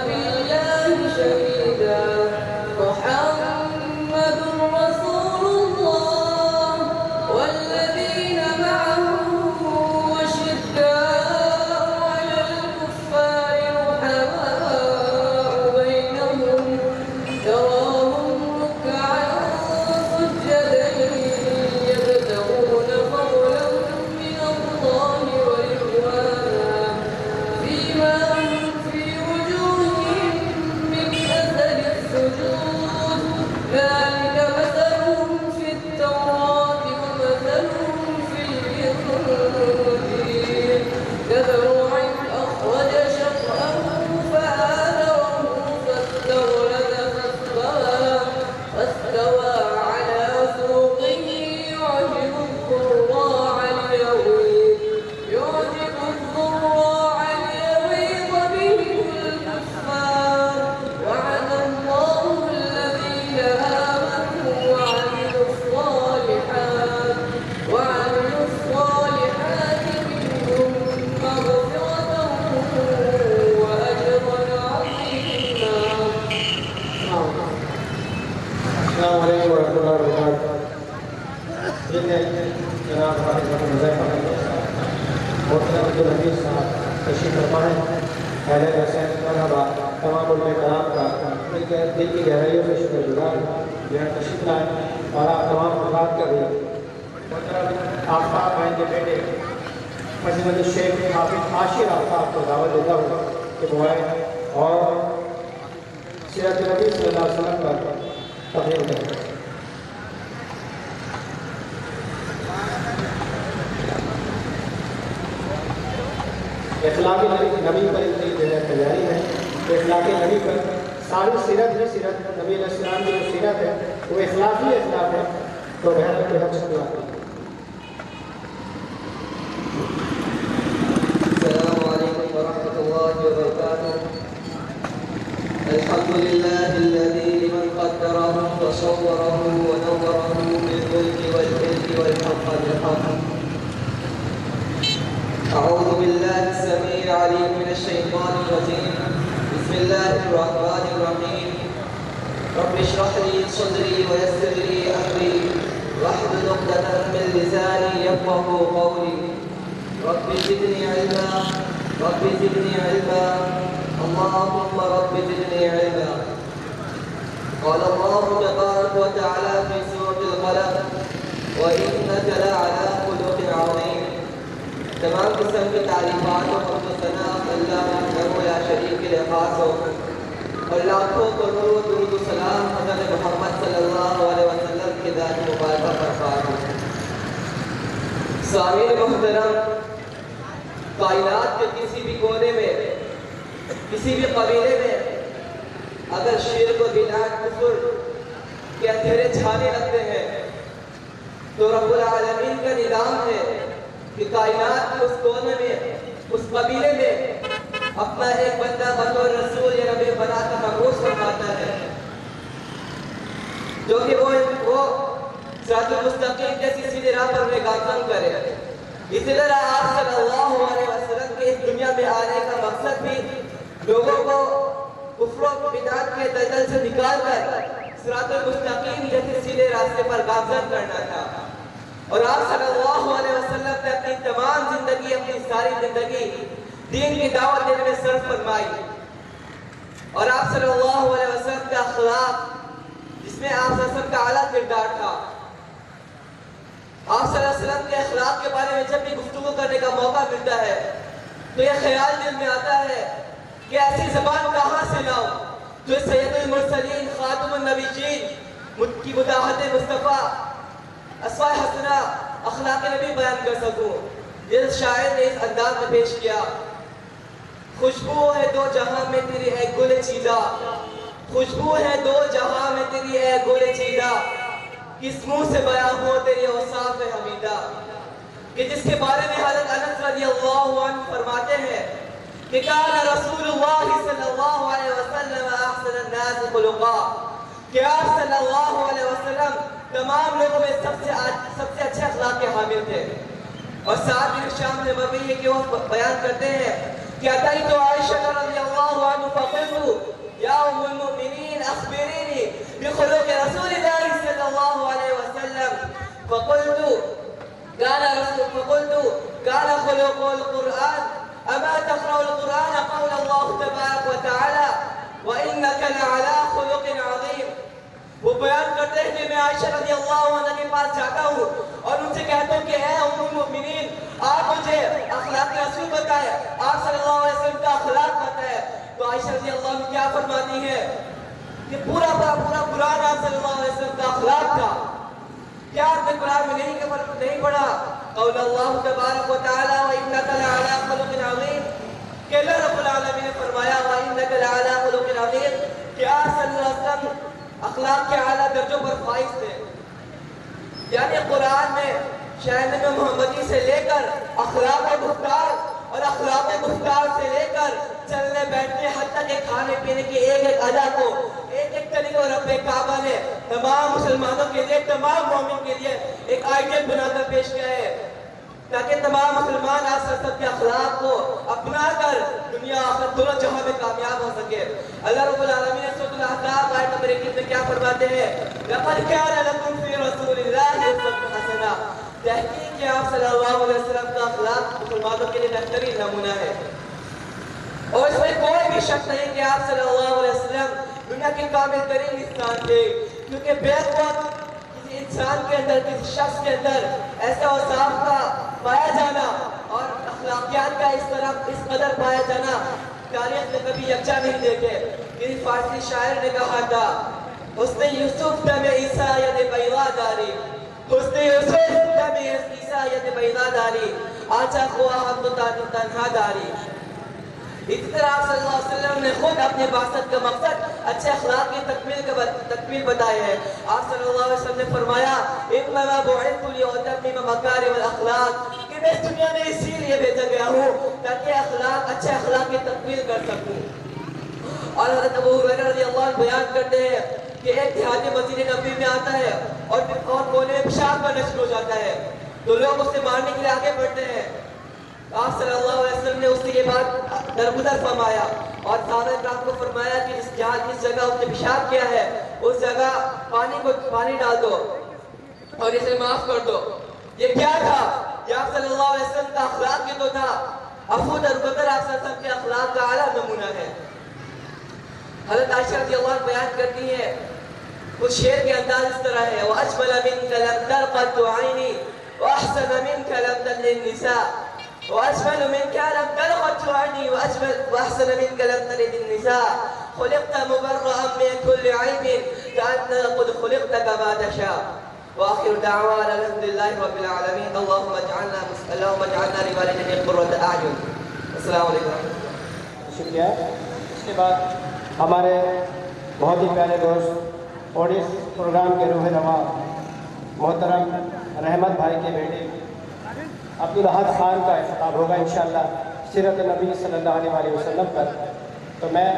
بالله شهيدا محمد رسول الله والذين معه وشداء على الكفار رحماء بينهم تراهم ركعا سجدا يبتغون فضلا من الله ورضوانا سيماهم في وجوههم من أثر السجود ذلك مثلهم في التوراة ومثلهم في الإنجيل كزرع أخرج شطأه فآزره فاستوى على سوقه يعجب الضراع ليغيظ بهم الكفار وعد الله الذين آمنوا وعملوا الصالحات منهم مغفرة وأجرا عظيما. السلام علیکم ورحمۃ اللہ وبرکاتہ. یہ ہے جناب محترم عبدالحمید صاحب تشریف فرما ہے. اہل حسین مرحبا. تمام علماء کرام کا دل کی گہرائیوں سے شکر گزار یہاں تشریف لائے اور آپ تمام حضرات کا بھی. محترم آفتاب بھائی کے بیٹے فضیلت الشیخ حافظ عاشر آفتاب کو دعوت دیتا ہوں کہ وہ آئے اور سیرت نبی صلی اللہ علیہ وسلم پر تقریر کریں. اخلاق نبی پر اتنی تیاری ہے. اخلاق نبی پر ساری سیرت ہے. سیرت نبی علیہ السلام کی جو سیرت ہے وہ اخلاقی اخلاق ہے. تو بہن کے حق سے دعا کریں. السلام عليكم ورحمة الله وبركاته. الحمد لله الذي لمن قدره وصوره ونوره بالملك والعلم والحق بالحق. أعوذ بالله السميع العليم من الشيطان الرجيم. بسم الله الرحمن الرحيم. رب اشرح لي صدري ويسر لي أمري واحلل عقدة من لساني يفقهوا قولي. رب زدني علما اللهم رب زدني علما. قال الله تبارك وتعالى في سورة القلم وإنك لعلى خلق عظيم. تمام قسم کی تعریفات و حمد و ثنا اللہ وحدہ لا شریک کے خاص ہو اور لاکھوں کروڑوں درود و سلام حضرت محمد صلی اللہ علیہ وسلم کی ذات مبارکہ پر فائز ہو. سامعین محترم، کائنات کے کسی بھی کونے میں کسی بھی قبیلے میں اگر شرک و بدعت کفر کے اندھیرے چھانے لگتے ہیں تو رب العالمین کا نظام ہے کہ کائنات کے اس کونے میں اس قبیلے میں اپنا ایک بندہ بطور رسول یا نبی بنا کر مبعوث فرماتا ہے جو کہ وہ صراط المستقیم جیسی سیدھی راہ پر انہیں گامزن کرے. اسی طرح آپ صلی اللہ علیہ وسلم کے اس دنیا میں آنے کا مقصد بھی لوگوں کو کفر و بدعت کے دلدل سے نکال کر صراط المستقیم جیسے سیدھے راستے پر گامزن کرنا تھا. اور آپ صلی اللہ علیہ وسلم نے اپنی تمام زندگی اپنی ساری زندگی دین کی دعوت دینے میں صرف فرمائی. اور آپ صلی اللہ علیہ وسلم کا اخلاق جس میں آپ صلی اللہ علیہ وسلم کا اعلیٰ کردار تھا. آپ صلی اللہ علیہ وسلم کے اخلاق کے بارے میں جب بھی گفتگو کرنے کا موقع ملتا ہے تو یہ خیال دل میں آتا ہے کہ ایسی زبان کہاں سے لاؤں جو سید المرسلین خاتم النبیین کی مداحت مصطفیٰ اسماء حسنہ اخلاق نبی بیان کر سکوں. جس شاعر نے اس انداز میں پیش کیا: خوشبو ہے دو جہاں میں تیری اے گل چیدہ، خوشبو ہے دو جہاں میں تیری اے گل چیدہ، کس منہ سے بیاں ہو تیری اوصاف حمیدہ. کہ جس کے بارے میں حضرت انس رضی اللہ عنہ فرماتے ہیں کہ کان رسول اللہ صلی اللہ علیہ وسلم احسن الناس خلقا، کہ آپ صلی اللہ علیہ وسلم تمام لوگوں میں سب سے اچھے اخلاق کے حامل تھے. اور ساتھ ہی شام میں مروی ہے کہ وہ بیان کرتے ہیں کہ اتيت عائشة رضي الله عنه فقلت يا أم المؤمنين أخبريني بخلق رسول الله صلى الله عليه وسلم فقلت كان خلق القرآن أما تقرأ القرآن قول الله تبارك وتعالى وإنك لعلى خلق عظيم. وہ بیان کرتے ہیں کہ میں عائشہ رضی اللہ عنہ کے پاس جاتا ہوں اور ان سے کہتا ہوں کہ اے ام المؤمنین آپ مجھے اخلاق رسول بتائیں، آپ صلی اللہ علیہ وسلم کا اخلاق بتائیں. تو عائشہ رضی اللہ عنہ کیا فرماتی ہے کہ پورا قرآن آپ صلی اللہ علیہ وسلم کا اخلاق تھا. کیا آپ نے قرآن میں نہیں پڑھا قول اللہ تبارک و تعالی وَإِنَّكَ لَعَلَىٰ خُلُقٍ عَظِيمٍ کہ اللہ رب العالمین نے فرمایا وَإِنَّكَ لَعَلَىٰ خُلُقٍ عَظِيمٍ کہ آپ صلی اللہ علیہ وسلم اخلاق کے اعلیٰ درجوں پر فائز تھے. یعنی قرآن میں شہنامہ میں محمدی سے لے کر اخلاق گفتار اور اخلاق گفتار سے لے کر چلنے بیٹھنے حتیٰ کہ کھانے پینے کی ایک ایک ادا کو ایک طریقے اور رب کعبہ نے تمام مسلمانوں کے لیے تمام مومن کے لیے ایک آئیڈیل بنا کر پیش کیا ہے تاکہ تمام مسلمان آپ صلی اللہ علیہ وسلم کے اخلاق کو اپنا کر دنیا آخرت دونوں جہاں میں کامیاب ہو سکے. اللہ رب العالمین نے سورۃ الاحزاب آیت نمبر 21 میں کیا فرماتے ہیں لَقَدْ كَانَ لَكُمْ فِي رَسُولِ اللَّهِ أُسْوَةٌ حَسَنَةٌ تحقیق کہ آپ صلی اللہ علیہ وسلم کا اخلاق مسلمانوں کے لیے بہترین نمونہ ہے. اور اس میں کوئی بھی شک نہیں کہ آپ صلی اللہ علیہ وسلم دنیا کے کامل ترین انسان تھے کیونکہ بیک وقت کسی انسان کے اندر کسی شخص کے اندر ایسا اوصاف کا پایا جانا اور اخلاقیات کا اس قدر پایا جانا تاریخ میں کبھی یکجا نہیں دیکھے. کسی فارسی شاعر نے کہا تھا حسن یوسف دم عیسیٰ ید بیضا داری حسن یوسف دم عیسیٰ ید بیضا داری آچا خواہ ہم تو تنہا داری. اسی طرح آپ صلی اللہ علیہ وسلم نے خود اپنے بعثت کا مقصد اچھے اخلاق کی تکمیل بتائے ہیں. آپ صلی اللہ علیہ وسلم نے فرمایا انما بعثت لأتمم مکارم الاخلاق کہ میں اس دنیا میں اسی لیے بھیجا گیا ہوں تاکہ اچھے اخلاق کی تکمیل کر سکوں. اور حضرت ابو ہریرہ رضی اللہ عنہ بیان کرتے ہیں کہ ایک دیہاتی مسجد نبوی میں آتا ہے اور کونے میں پیشاب کرنا شروع ہو جاتا ہے تو لوگ اسے مارنے کے لیے آگے بڑھتے ہیں. آپ صلی اللہ علیہ وسلم نے اس سے یہ بات درگزر فرمایا اور صحابہ کرام کو فرمایا کہ جس جگہ اس نے پیشاب کیا ہے اس جگہ پانی ڈال دو اور اسے معاف کر دو. یہ کیا تھا؟ یہ آپ صلی اللہ علیہ وسلم کا اخلاق یہ تو تھا. عفو درگزر آپ صلی اللہ علیہ وسلم کے اخلاق کا اعلیٰ نمونہ ہے. حضرت عائشہ رضی اللہ عنہ بیان کرتی ہے اس شعر کے انداز اس طرح ہے وَأَجْمَلَ مِنْكَ لَمْ تَرْقَدْ عَيْنِي وَأَحْسَنَ مِنْكَ لَمْ تَلِدِ النِّسَاءُ وأجمل منك لم تلغت عيني وأحسن منك لم تلد النساء خلقت مبرأ من كل عيب كأنك قد خلقت كما تشاء. وآخر دعوانا الحمد لله رب العالمين اللهم اجعلنا لوالدينا قرة أعين. السلام علیکم. شکریہ. اس کے بعد ہمارے بہت ہی پیارے دوست اور اس پروگرام کے روح رواں محترم رحمت بھائی کے بیٹے عبدالاحد خان کا خطاب ہوگا انشاءاللہ سیرت نبی صلی اللہ علیہ وسلم پر. تو میں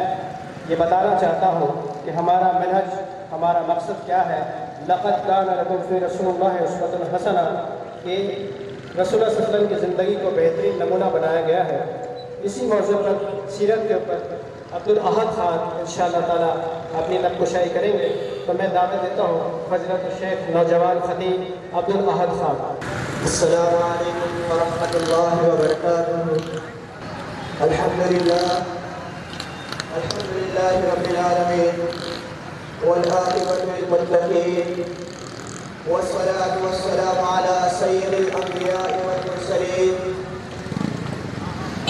یہ بتانا چاہتا ہوں کہ ہمارا منہج ہمارا مقصد کیا ہے. لقد کان لکم فی رسول اللہ اسوۃ حسنہ کہ رسول اللہ صلی اللہ علیہ وسلم کی زندگی کو بہترین نمونہ بنایا گیا ہے. اسی موضوع پر سیرت کے اوپر عبدالاحد خان انشاءاللہ تعالیٰ اپنی نقشائی کریں گے. تو میں دعوت دیتا ہوں حضرت الشیخ نوجوان خطیب عبدالاحد خان. السلام علیکم ورحمۃ اللہ وبرکاتہ. الحمد للہ رب العالمین والعاقبۃ للمتقین والصلاة والسلام علی سید الانبیاء والمرسلین.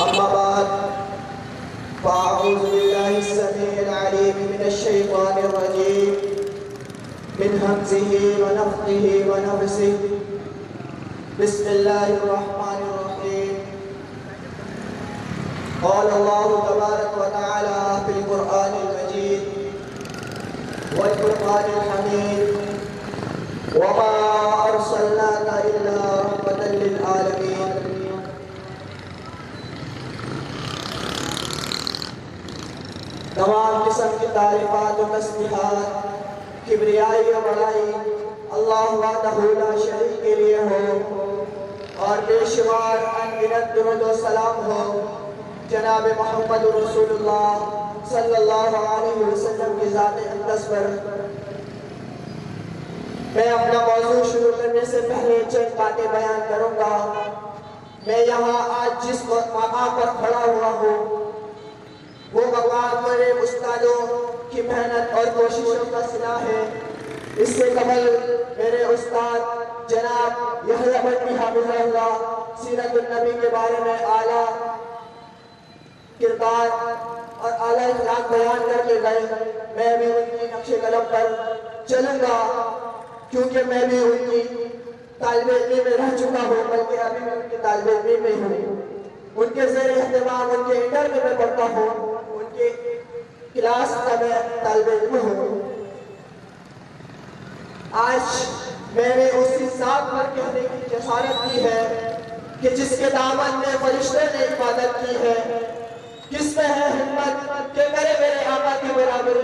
اما بعد فاعوذ باللہ السمیع العلیم من الشیطان الرجیم من همزه ونفخه ونفثه. بسم الله الرحمن الرحيم. قال الله تبارك وتعالى في القرآن المجيد والفرقان الحميد وما أرسلناك إلا رحمة للعالمين. تمام قسم کی تعریفات و تسبیحات کبریائی و بڑائی اللہ وحدہ لا شریک کے لیے ہو اور بے شمار انگنت درود و سلام ہو जनाब मोहम्मद रसूलुल्लाह सल्लल्लाहु अलैहि वसल्लम की ज़ात अक़दस पर मैं अपना मौजू शुरू करने से पहले चंद बातें बयान करूंगा। मैं यहाँ आज जिस मकाम पर खड़ा हुआ हूँ वो मकाम मेरे उस्तादों की मेहनत और कोशिशों का सिला है। इससे कबल मेरे उस्ताद जनाब यहया भट्टी हाफिज़हुल्लाह सीरतुन नबी के बारे में आला किरदार और आला इखलाक बयान करके गए। मैं भी उनकी नक्शे कदम पर चलूंगा क्योंकि मैं भी उनकी तालिब इल्मी में रह चुका हूँ, बल्कि अभी मैं उनकी तालिब इल्मी में हूँ। उनके ज़ेर एहतमाम उनके इंटर में मैं पढ़ता हूँ, उनके क्लास का मैं तालिब इल्म हूँ। आज मैंने उसी साथ पर कहने की जसारत की है कि जिसके दामन में फरिश्तों ने इबादत की है। किस में है हिम्मत कि करे मेरे आका की बराबरी,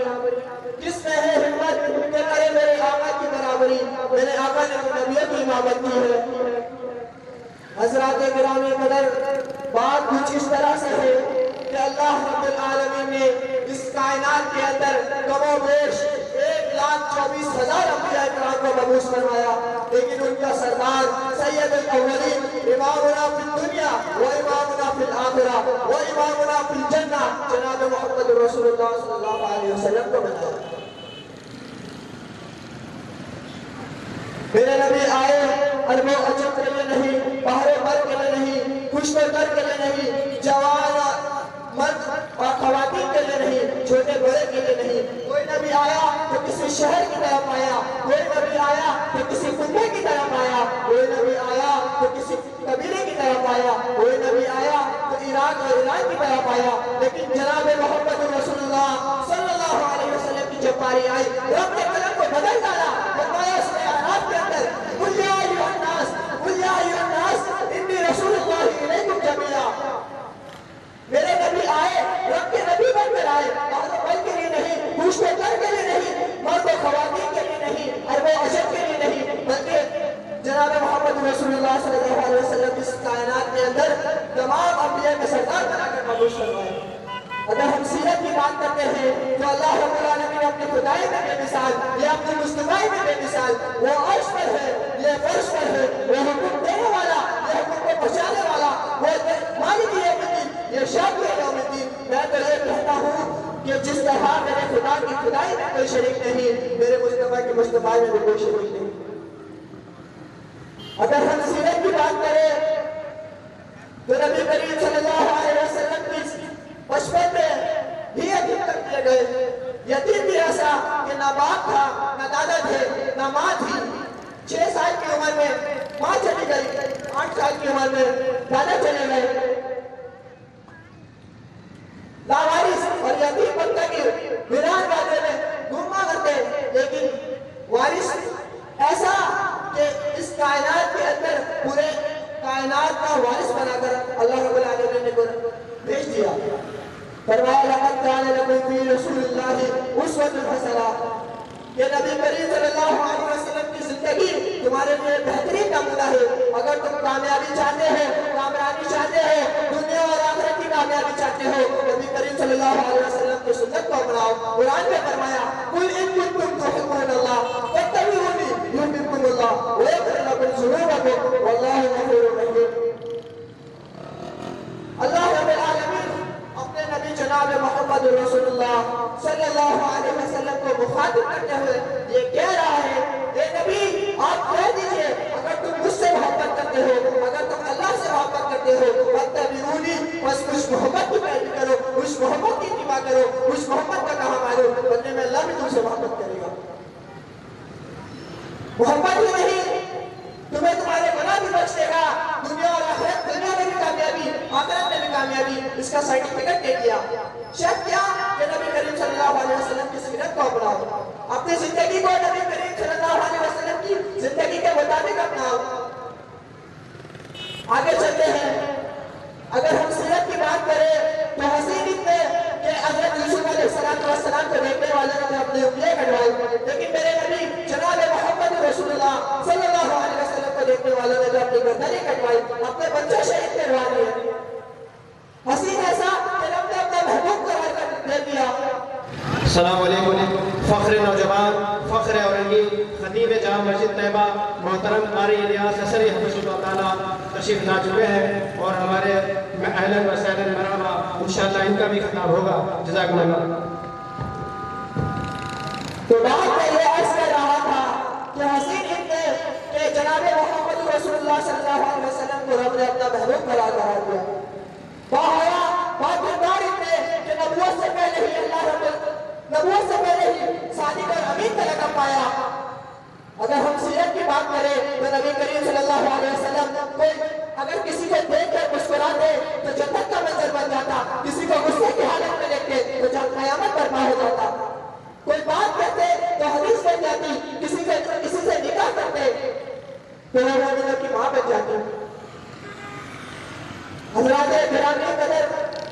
किस में है हिम्मत कि करे मेरे आका की बराबरी। मेरे आका ने नबियों की इमामत की है। हज़रात गिरामी कदर, बात कुछ इस तरह से है कि अल्लाह रब्बुल आलमीन ने इस कायनात के अंदर कमोबेश 1,24,000 अंबिया इकराम को मबूस फरमाया, लेकिन उनका सरदार सैयदुल अव्वलीन इमामुना फिल दुनिया व इमामुना फिल आखिरा व इमामुना फिल जन्नह जनाब मोहम्मद रसूलुल्लाह सल्लल्लाहु अलैहि वसल्लम को बनाया। मेरे नबी आए अरबों अजम के लिए नहीं, बाहरों पर के लिए नहीं, खुशबू कर के लिए नहीं, जवान मर्द और खवातीन के लिए नहीं, छोटे बड़े के लिए नहीं। कोई नबी आया तो किसी शहर की तरफ आया, कोई नबी आया तो किसी कुंबे की तरफ आया, कोई नबी आया तो किसी कबीले की तरफ आया, कोई नबी आया तो इराक और ईरान की तरफ आया। लेकिन जनाब मोहम्मद रसूलुल्लाह सल्लल्लाहु अलैहि वसल्लम की जब बारी आई, रब ने कलम को बदल डाला। फरमाया उसने आराम के अंदर कुल या अय्युहन नास इन्नी रसूलुल्लाह इलैकुम जमीआ। मेरे नबी आए, रब के नबी बनकर आए, बल के लिए नहीं, खुशबूदार के लिए नहीं, मर्द और खवातीन के लिए नहीं, अरबों अजम के लिए नहीं, बल्कि जनाब मोहम्मद रसूलुल्लाह सल्लल्लाहु अलैहि वसल्लम इस कायनात के अंदर तमाम अंबिया के सरदार बनाकर मबूस फरमाए। अगर हम सीरत की बात करते हैं तो अल्लाह रब्बुल आलमीन ने अपनी खुदाई में बेमिसाल, ये अपनी मुस्तफाई में बेमिसाल, वो अर्श पर है, ये फर्श पर है, वो हुक्म देने वाला, ये हुक्म को पहुंचाने वाला, वो मालिक यौमुद्दीन, ये शाफी यौमुद्दीन। मैं तो ये कहता हूँ कि जिस तरह मेरे खुदा की खुदाई में कोई शरीक नहीं, मेरे मुस्तफा की मुस्तफाई में भी कोई शरीक नहीं। अगर हम सीरत की बात करें तो नबी करीम सल्लल्लाहु अलैहि वसल्लम की बचपन में ही यतीम कर दिए गए। यतीम भी ऐसा कि ना बाप था, ना दादा थे, ना माँ थी। 6 साल की उम्र में माँ चली गई, 8 साल की उम्र में दादा चले गए। लावारिस और यतीम बनकर की वीरान बातें में घूमा करते, लेकिन वारिस ऐसा कि इस कायनात के अंदर पूरे कायनात का वारिस बनाकर अल्लाह रब्बुल आलमीन ने भेज दिया। फरमाया लक़द कान लकुम फ़ी रसूलिल्लाहि उस्वतुन हसना, ये नबी करीम सल्लल्लाहु अलैहि वसल्लम की जिंदगी तुम्हारे लिए बेहतरीन नमूना है। अगर तुम कामयाबी चाहते हो, कामयाबी चाहते हो, दुनिया और आखिरत की कामयाबी चाहते हो, नबी करीम सल्लल्लाहु अलैहि वसल्लम की सुन्नत को अपनाओ। कुरान में फरमाया कुल इन कुंतुम तुहिब्बूनल्लाह फत्तबिऊनी युहिब्बुकुमुल्लाह व यग़फिर लकुम ज़ुनूबकुम वल्लाहु गफूरुर रहीम। अल्लाह रब्बुल आलमीन अपने नबी जनाब मोहम्मद रसूलुल्लाह सल्लल्लाहु अलैहि वसल्लम को मुखातिब करते हुए ये कह रहा है, ये नबी आप कह दीजिए अगर तुम मुझसे मोहब्बत करते हो, अगर तुम अल्लाह से मोहब्बत करते हो, फत्तबिऊनी, बस उस मोहब्बत की पैरवी करो, उस मोहब्बत की इत्तिबा करो, उस मोहब्बत का कहा मानो, बदले में अल्लाह भी तुमसे मोहब्बत करेगा। मोहब्बत ही नहीं तुम्हें तुम्हारे गुनाह भी बख्श देगा, दुनिया और आखिरत, दुनिया में भी कामयाबी, आखिरत में भी कामयाबी, इसका सर्टिफिकेट दे दिया। शर्त क्या कि नबी करीम सल्लल्लाहु अलैहि वसल्लम की सीरत को अपनाओ, अपनी जिंदगी को नबी करीम सल्लल्लाहु अलैहि वसल्लम की जिंदगी के मुताबिक अपनाओ। आगे चलते हैं। अगर हम सीरत की बात करें तो हसीन इतने कि हज़रत यूसुफ अलैहिस्सलाम को देखने वाले ने अपने उंगलियां कटवाई, लेकिन मेरे नबी जनाब मोहम्मद रसूलुल्लाह सल्लल्लाहु अलैहि वसल्लम को देखने वालों ने अपनी गर्दनें कटवाई, अपने बच्चे शहीद करवा दिए। हसीन ऐसा अस्सलाम वालेकुम। फ़ख्र नौजवान, फ़ख्र औरंगी, खतीब जाम मस्जिद तैयबा मोहतरम कारी इलियास असरी हफ़िज़हुल्लाह ताला तशरीफ़ ला चुके हैं और हमारे अहलन व सहलन मरहबा, इंशाअल्लाह इनका भी खिताब होगा। जज़ाकुमुल्लाह। तो बात में ये अर्ज कर रहा था कि हसीन इतने कि जनाब मोहम्मद रसूलुल्लाह सल्लल्लाहु अलैहि वसल्लम को रब ने अपना महबूब करार दिया। बाहया बादशाह इतने कि नबूवत से पहले ही नबूवत से पहले ही सादिक और अमीन का लक़ब पाया। अगर हम सीरत की बात करें तो नबी करीम सल्लल्लाहु अलैहि वसल्लम कोई अगर किसी को देख कर मुस्कुराते तो जन्नत का मंजर बन जाता, किसी को गुस्से की हालत में देखते तो जब क़यामत बर्पा हो जाता, कोई बात कहते तो हदीस बन जाती, किसी से निकाह करते तो वो मोमिनों की माँ बन जाती। हज़रात गिरामी कदर,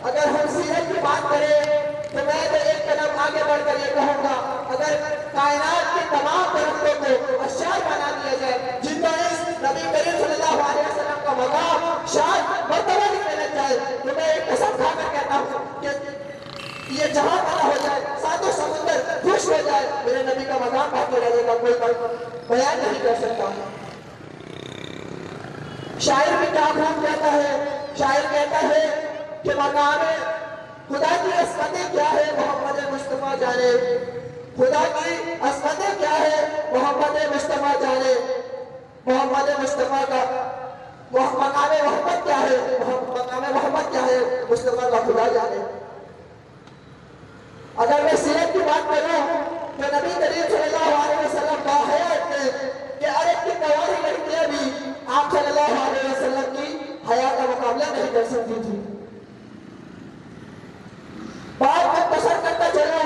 अगर हम सीरत की बात करें तो मैं तो एक कदम आगे बढ़कर ये कहूँगा, अगर कायनात के तमाम दरख्तों को अशार बना दिया जाए, जिनका इस नबी करीम सल्लल्लाहु अलैहि वसल्लम का मकाम शान मर्तबा लिखने लग जाए, तो मैं एक कसम खाकर कहता हूँ कि ये जहां बना हो जाए, सातों समुंदर खुश हो जाए, मेरे नबी का मकाम बाकी रहेगा, कोई बयान नहीं कर सकता। शायर भी क्या खूब कहता है, शायर कहता है कि मकाम खुदा की असमतें क्या है मोहम्मद मुस्तफा जाने, खुदा की असमतें क्या है मोहम्मद मुस्तफा जाने, मोहम्मद मुस्तफा का मकाम मोहम्मद क्या है, मकाम मोहम्मद क्या है मुस्तफा का खुदा जाने। अगर मैं सीरत की बात करूं तो नबी करीम सल्लल्लाहु अलैहि वसल्लम का हयात में कि अरब की कवारी लड़कियां भी आप सल्लल्लाहु अलैहि वसल्लम की हया का मुकाबला नहीं कर सकती थी। बात मुख्तसर करता चलो,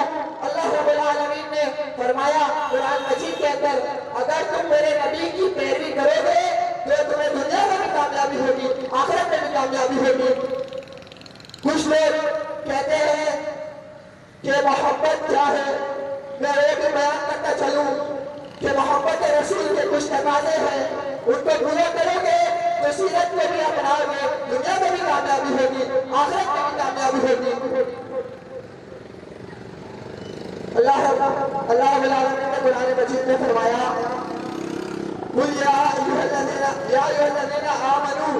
अल्लाह रब्बुल आलमीन ने फरमाया कुरान मजीद के अंदर, अगर तुम मेरे नबी की पैरवी करोगे तो तुम्हें दुनिया में भी कामयाबी होगी, आखिरत में भी कामयाबी होगी। कुछ लोग कहते हैं कि मोहब्बत क्या है, मैं ये भी बयान करता चलूं कि मोहब्बत रसूल के कुछ तकाज़े हैं, उनको पूरा करोगे तो सीरत में भी अपनाओगे, दुनिया में भी कामयाबी होगी, आखिरत में भी कामयाबी होगी। अल्लाह रब्बुल आलमीन ने कुरान मजीद में फरमाया, कुल या अय्युहल्लज़ीना आमनू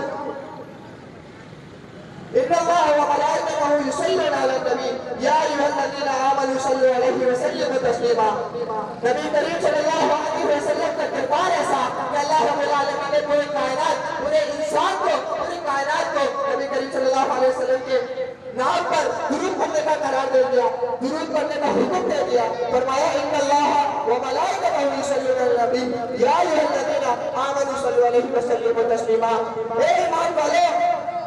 इन्नल्लाह व मलाइकतहु युसल्लूना अलन नबी या अय्युहल्लज़ीना आमनू सल्लु अलैहि व सल्लिमू तस्लीमा। नबी करीम सल्लल्लाहु अलैहि वसल्लम का किरदार ऐसा कि अल्लाह रब्बुल आलमीन ने पूरी कायनात, पूरे इंसान को, पूरी कायनात को नबी करीम सल्लल्लाहु अलैहि वसल्लम के नाम पर दुरूद पढ़ने का करार दे दिया, दुरूद पढ़ने का हुक्म दे दिया। फरमाया इन्नल्लाह व मलाइकतहु युसल्लूना अलन नबी या अय्युहल्लज़ीना आमनू सल्लु अलैहि व सल्लिमू तस्लीमा। ए ईमान वाले,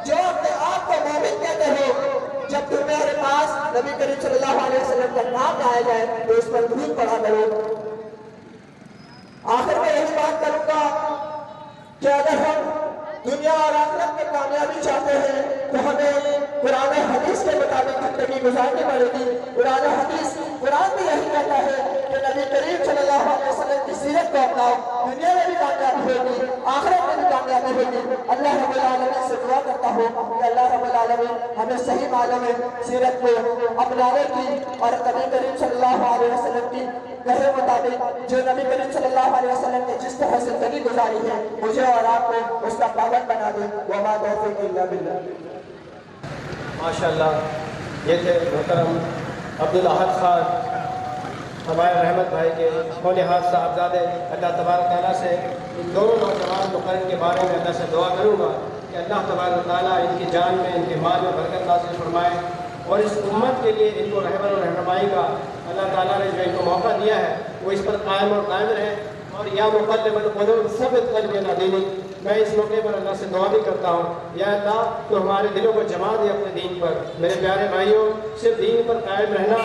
जो अपने आप को मोमिन कहते हो, जब तुम्हारे पास नबी करीम सल्लल्लाहु अलैहि वसल्लम का नाम लाया जाए तो उस पर दुरूद पढ़ा करो। आखिर में यही बात करूंगा कि अगर हम दुनिया और आखिरत में कामयाबी चाहते हैं तो हमें कुरान और हदीस के मुताबिक जिंदगी गुजारनी पड़ेगी। कुरान और हदीस, कुरान भी यही कहता है कि नबी करीम सल्लल्लाहु अलैहि वसल्लम की सीरत को अपनाओ, दुनिया में भी कामयाबी होगी, आखिरत में भी कामयाबी होगी। अल्लाह रब्बुल आलमीन से दुआ करता हूँ कि अल्लाह रब्बुल आलमीन हमें सही मायनों में सीरत को अपनाने की और नबी करीम सल्लल्लाहु अलैहि वसल्लम की कहे मुताबिक, जो नबी करीम सल्लल्लाहु अलैहि वसल्लम ने जिस तरह जिंदगी गुजारी है, मुझे और आपको उसका पाबंद बना दे। वमा तौफीक इल्ला बिल्लाह। माशाअल्लाह, ये थे मोहतरम अब्दुल अहद खान, हमारे रहमत भाई के होने हाथ साहबजादे। अल्लाह तबारक तआला से इन दोनों नौजवान मुक़र्रर के बारे में अल्लाह से दुआ करूँगा कि अल्लाह तबारक तआला इनकी जान में, इनके माल में बरकत नाज़िल फरमाए और इस उम्मत के लिए इनको रहबर और रहनुमाई का अल्लाह ताला ने जो इनको मौका दिया है वो इस पर कायम और कायम रहे। और या मुक़ल्लिबल क़ुलूब सब्बित क़ल्बी अला दीनिक, मैं इस मौके पर अल्लाह से दुआ भी करता हूँ, या अल्लाह तो हमारे दिलों को जमा दे अपने दीन पर। मेरे प्यारे भाइयों, सिर्फ दीन पर कायम रहना,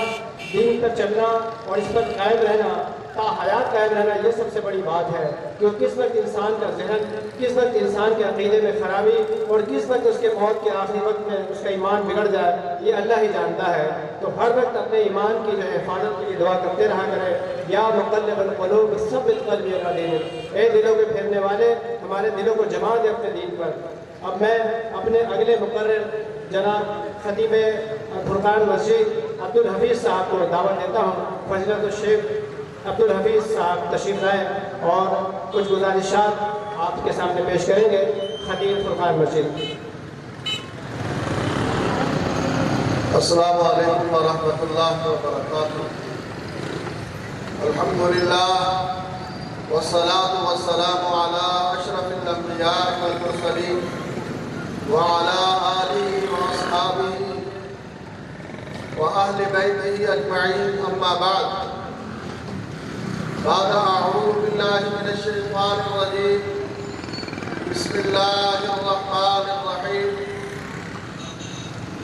दीन पर चलना और इस पर कायम रहना, ता हयात कायम रहना, ये सबसे बड़ी बात है। क्योंकि किस वक्त इंसान का ज़हन, किस वक्त इंसान के अक़ीदे में ख़राबी और किस वक्त उसके मौत के आखिरी वक्त में उसका ईमान बिगड़ जाए, ये अल्लाह ही जानता है। तो हर वक्त अपने ईमान की जो है हिफाजत के लिए दुआ करते रहा करें। या मुक़ल्लिबल क़ुलूब सब्बित क़ल्बी अला दीनिक, ए दिलों के फेरने वाले, हमारे दिलों को जमा दे अपने दीन पर। अब मैं अपने अगले मुक़र्रर जनाब खतीब फुरकान मस्जिद عبدالحفیظ صاحب کو دعوت دیتا ہوں فضیلت الشیخ عبدالحفیظ صاحب تشریف لائیں اور کچھ گزارشات آپ کے سامنے پیش کریں گے خطیب فرقان مسجد۔ السلام علیکم ورحمۃ اللہ وبرکاتہ۔ الحمدللہ والصلاة والسلام علی اشرف الانبیاء والمرسلین وعلی آلہ واصحابہ وأهل بيته أجمعين، أما بعد أعوذ بالله من الشيطان الرجيم، بسم الله الرحمن الرحيم،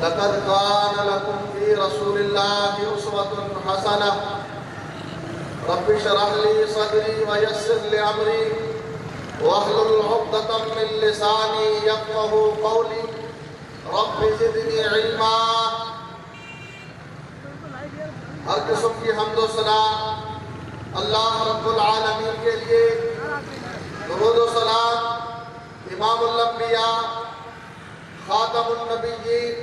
لقد كان لكم في رسول الله أسوة حسنة، رب اشرح لي صدري ويسر لي أمري واحلل عقدة من لساني يفقهوا قولي، رب زدني علما۔ ہر قسم کی حمد و ثنا اللہ رب العالمین کے لیے، درود و سلام امام الانبیاء خاتم النبیین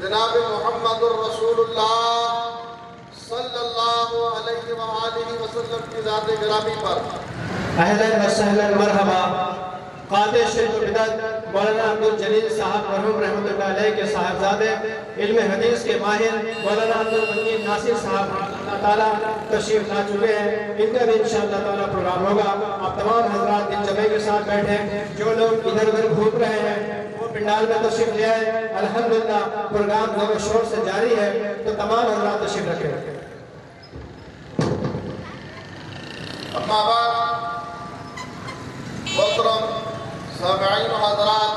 جناب محمد الرسول اللہ صلی اللہ علیہ وآلہ وسلم کی ذات گرامی پر۔ اہلاً و سہلاً مرحبا۔ قاضی شیخ البدعت مولانا عبدالجلیل صاحب مرحوم رحمۃ اللہ علیہ کے صاحبزادے علم حدیث کے ماہر مولانا عبدالمجید ناصر صاحب اللہ تعالیٰ تشریف لا چکے ہیں، ان کا بھی انشاءاللہ تعالیٰ پروگرام ہوگا۔ آپ تمام حضرات دل جمعے کے ساتھ بیٹھیں، جو لوگ ادھر ادھر گھوم رہے ہیں وہ پنڈال میں تشریف لے آئے۔ الحمدللہ پروگرام زور و شور سے جاری ہے، تو تمام حضرات تشریف رکھیں۔ اما بعد، محترم سامعین و حضرات،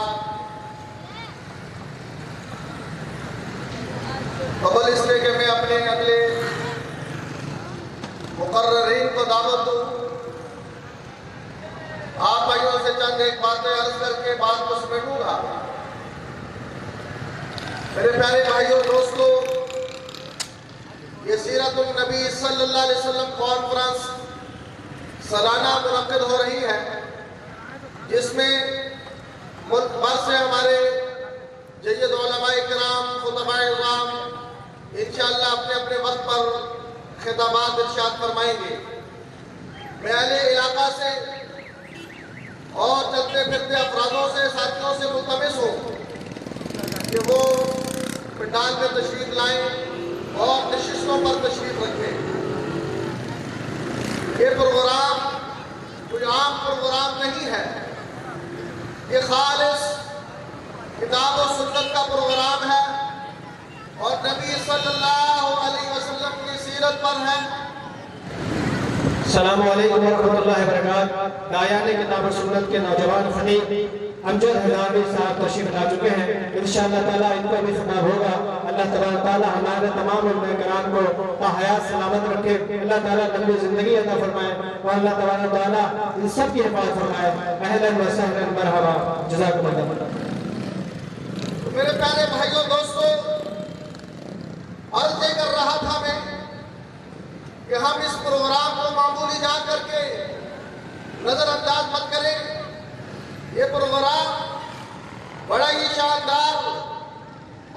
قبل اس لئے کہ میں اپنے اگلے مقررین کو دعوت دوں، آپ بھائیوں سے چند ایک باتیں عرض کر کے بات کو سمیٹوں گا۔ میرے پیارے بھائیوں دوستو، یہ سیرت النبی صلی اللہ علیہ وسلم کانفرنس سالانہ منعقد ہو رہی ہے، جس میں ملک بھر سے ہمارے جید علماء کرام، خطباء اعظام انشاءاللہ اپنے اپنے وقت پر خطابات ارشاد فرمائیں گے۔ میں اہل علاقہ سے اور چلتے پھرتے افرادوں سے، ساتھیوں سے ملتمس ہوں کہ وہ پنڈال میں تشریف لائیں اور نشستوں پر تشریف رکھیں۔ یہ پروگرام کوئی عام پروگرام نہیں ہے، یہ خالص کتاب و سنت کا پروگرام ہے اور نبی صلی اللہ علیہ وسلم کی سیرت پر ہے۔ السلام علیکم ورحمۃ اللہ وبرکاتہ۔ داعیان کتاب و سنت کے نوجوان خطیب امجد حضامی صاحب تشریف لا چکے ہیں، انشاءاللہ تعالیٰ ان کا بھی خطاب ہوگا۔ اللہ تبارک تعالیٰ ہمارے تمام علماء کرام کو حیات سلامت رکھے، اللہ تعالیٰ لمبی زندگی عطا فرمائے اور اللہ تبارک تعالیٰ ان سب کی حفاظت فرمائے۔ اہلاً و سہلاً مرحبا، جزاکم اللہ۔ میرے پیارے بھائیوں دوستو، عرض یہ کر رہا تھا میں کہ ہم اس پروگرام کو معمولی جان کر کے نظر انداز مت کریں۔ یہ پروگرام بڑا ہی شاندار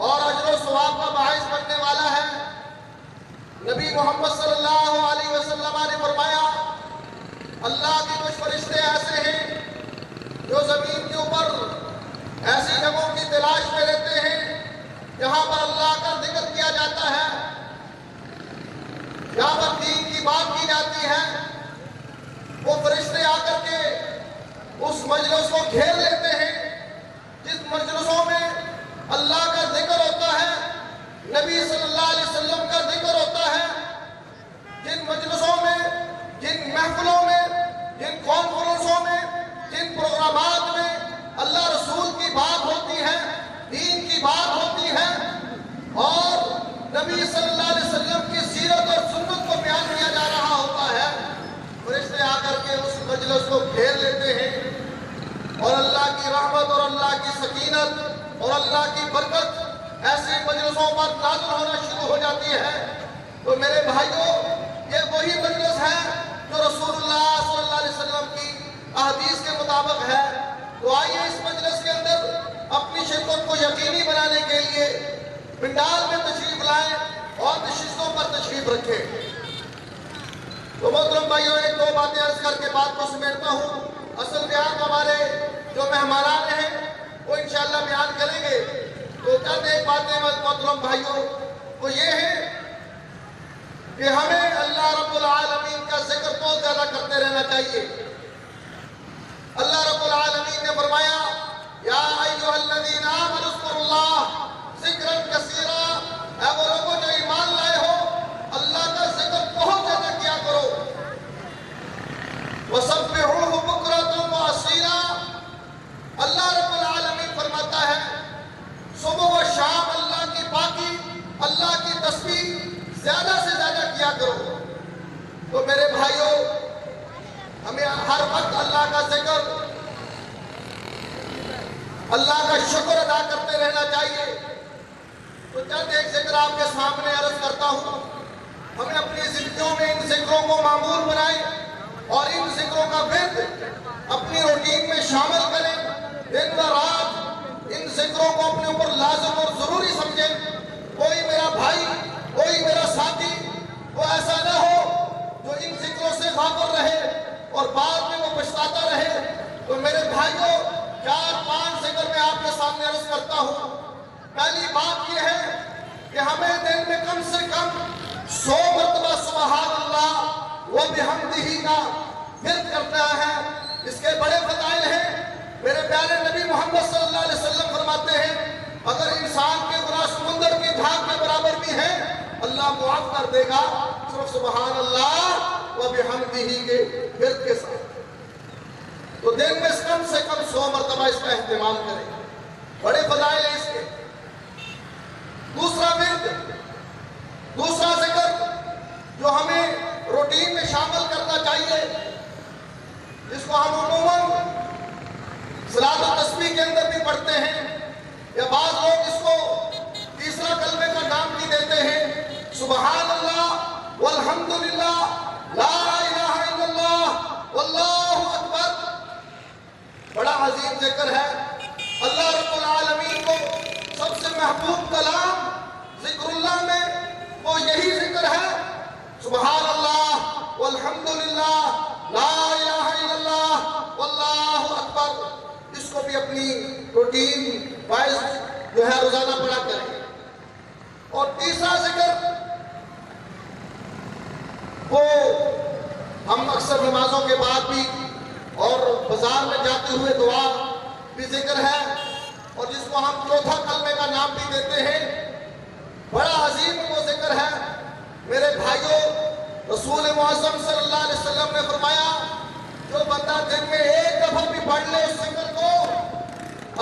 اور اجر و ثواب کا باعث بننے والا ہے۔ نبی محمد صلی اللہ علیہ وسلم نے فرمایا، اللہ کے کچھ فرشتے ایسے ہیں جو زمین کے اوپر ایسی جگہوں کی تلاش میں رہتے ہیں جہاں پر اللہ کا ذکر کیا جاتا ہے، جہاں پر دین کی بات کی جاتی ہے۔ وہ فرشتے آ کر کے اس مجلس کو گھیر لیتے ہیں جس مجلسوں میں اللہ کا ذکر ہوتا ہے، نبی صلی اللہ علیہ وسلم کا ذکر ہوتا ہے، جن مجلسوں میں، جن محفلوں میں، جن کانفرنسوں میں، جن پروگرامات میں اللہ رسول کی بات ہوتی ہے، دین کی بات ہوتی ہے اور نبی صلی اللہ علیہ وسلم کی سیرت اور سنت کو بیان کیا جا رہا ہوتا ہے، فرشتے آ کر کے اس مجلس کو گھیر لیتے ہیں اور اللہ کی رحمت اور اللہ کی سکینت اور اللہ کی برکت ایسی مجلسوں پر نازل ہونا شروع ہو جاتی ہے۔ تو میرے بھائیوں، یہ وہی مجلس ہے جو رسول اللہ صلی اللہ علیہ وسلم کی احادیث کے مطابق ہے۔ تو آئیے اس مجلس کے اندر اپنی شرکت کو یقینی بنانے کے لیے پنڈال میں تشریف لائیں اور نشستوں پر تشریف رکھے۔ تو محترم بھائیوں، ایک دو باتیں عرض کر کے بات کو سمیٹتا ہوں۔ اصل بیان ہمارے جو مہمانان ہیں وہ انشاءاللہ بیان کریں گے، تو چند ایک باتیں محترم بھائیوں وہ یہ ہے کہ ہمیں اللہ رب العالمین کا ذکر بہت زیادہ کرتے رہنا چاہیے۔ اللہ رب العالمین نے فرمایا یا ایھا الذین آمنوا اذکروا اللہ ذکرا کثیرا، اے وہ لوگوں جو ایمان لائے ہو اللہ کا ذکر بہت زیادہ کیا کرو۔ وسبحوہ بکرۃ واصیلا، اللہ رب العالمین فرماتا ہے صبح و شام اللہ کی پاکی، اللہ کی تسبیح زیادہ سے زیادہ کیا کرو۔ تو میرے بھائیوں، ہمیں ہر وقت اللہ کا ذکر، اللہ کا شکر ادا کرتے رہنا چاہیے۔ تو چند ایک ذکر آپ کے سامنے عرض کرتا ہوں۔ ہمیں اپنی زندگیوں میں ان ذکروں کو معمول بنائیں اور ان ذکروں کا ورد اپنی روٹین میں شامل کریں۔ دن و رات ان ذکروں کو اپنے اوپر لازم اور ضروری سمجھیں۔ کوئی میرا بھائی، کوئی میرا ساتھی وہ ایسا نہ ہو جو ان ذکروں سے غافل رہے اور بعد میں وہ پچھتاتا رہے۔ تو میرے بھائیوں، 4-5 ذکر میں آپ کے سامنے عرض کرتا ہوں۔ پہلی بات یہ ہے کہ ہمیں دن میں کم سے کم 100 مرتبہ سبحان اللہ و بحمدہ کا ورد کرنا ہے۔ اس کے بڑے فضائل ہیں۔ میرے پیارے نبی محمد صلی اللہ علیہ وسلم فرماتے ہیں اگر انسان کے گناہ سمندر کی جھاگ کے برابر بھی ہیں اللہ معاف کر دے گا صرف سبحان اللہ و بحمدہ کے ورد کے ساتھ۔ تو دن میں کم سے کم 100 مرتبہ اس کا اہتمام کریں، بڑے فضائل ہیں اس کے۔ دوسرا ورد، دوسرا ذکر جو ہمیں روٹین میں شامل کرنا چاہیے، جس کو ہم عموماً صلاۃ و تسبیح کے اندر بھی پڑھتے ہیں، یا بعض لوگ اس کو تیسرا کلمے کا نام بھی دیتے ہیں، سبحان اللہ والحمدللہ لا الہ الا اللہ واللہ اکبر۔ بڑا عظیم ذکر ہے۔ اللہ رب العالمین کو سب سے محبوب کلام ذکر اللہ میں وہ یہی ذکر ہے، سبحان اللہ والحمدللہ لا الہ الا اللہ واللہ اکبر۔ اس کو بھی اپنی روٹین وائز جو ہے روزانہ پڑھا کریں۔ اور تیسرا ذکر وہ ہم اکثر نمازوں کے بعد بھی اور بازار میں جاتے ہوئے دعا بھی ذکر ہے، اور جس کو ہم چوتھا کلمے کا نام بھی دیتے ہیں۔ بڑا عظیم وہ ذکر ہے۔ میرے بھائیوں، رسول معظم صلی اللہ علیہ وسلم نے فرمایا جو بندہ دن میں ایک دفعہ بھی پڑھ لے اس ذکر کو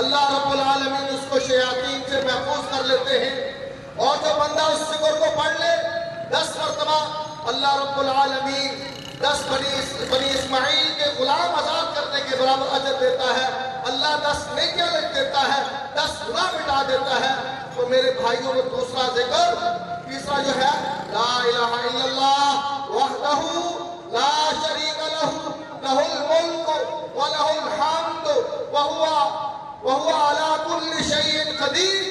اللہ رب العالمین اس کو شیاطین سے محفوظ کر لیتے ہیں، اور جو بندہ اس ذکر کو پڑھ لے 10 مرتبہ اللہ رب العالمین 10 بنی اسماعیل کے غلام آزاد کرنے کے برابر اجر دیتا ہے۔ اللہ 10 نیکیاں لکھ دیتا ہے، 10 گناہ مٹا دیتا ہے۔ تو میرے بھائیوں، دوسرا ذکر، تیسرا جو ہے لا الہ الا اللہ وحدہ لا شریک لہ لہ الملک ولہ الحمد وہو علی کل شیء قدیر۔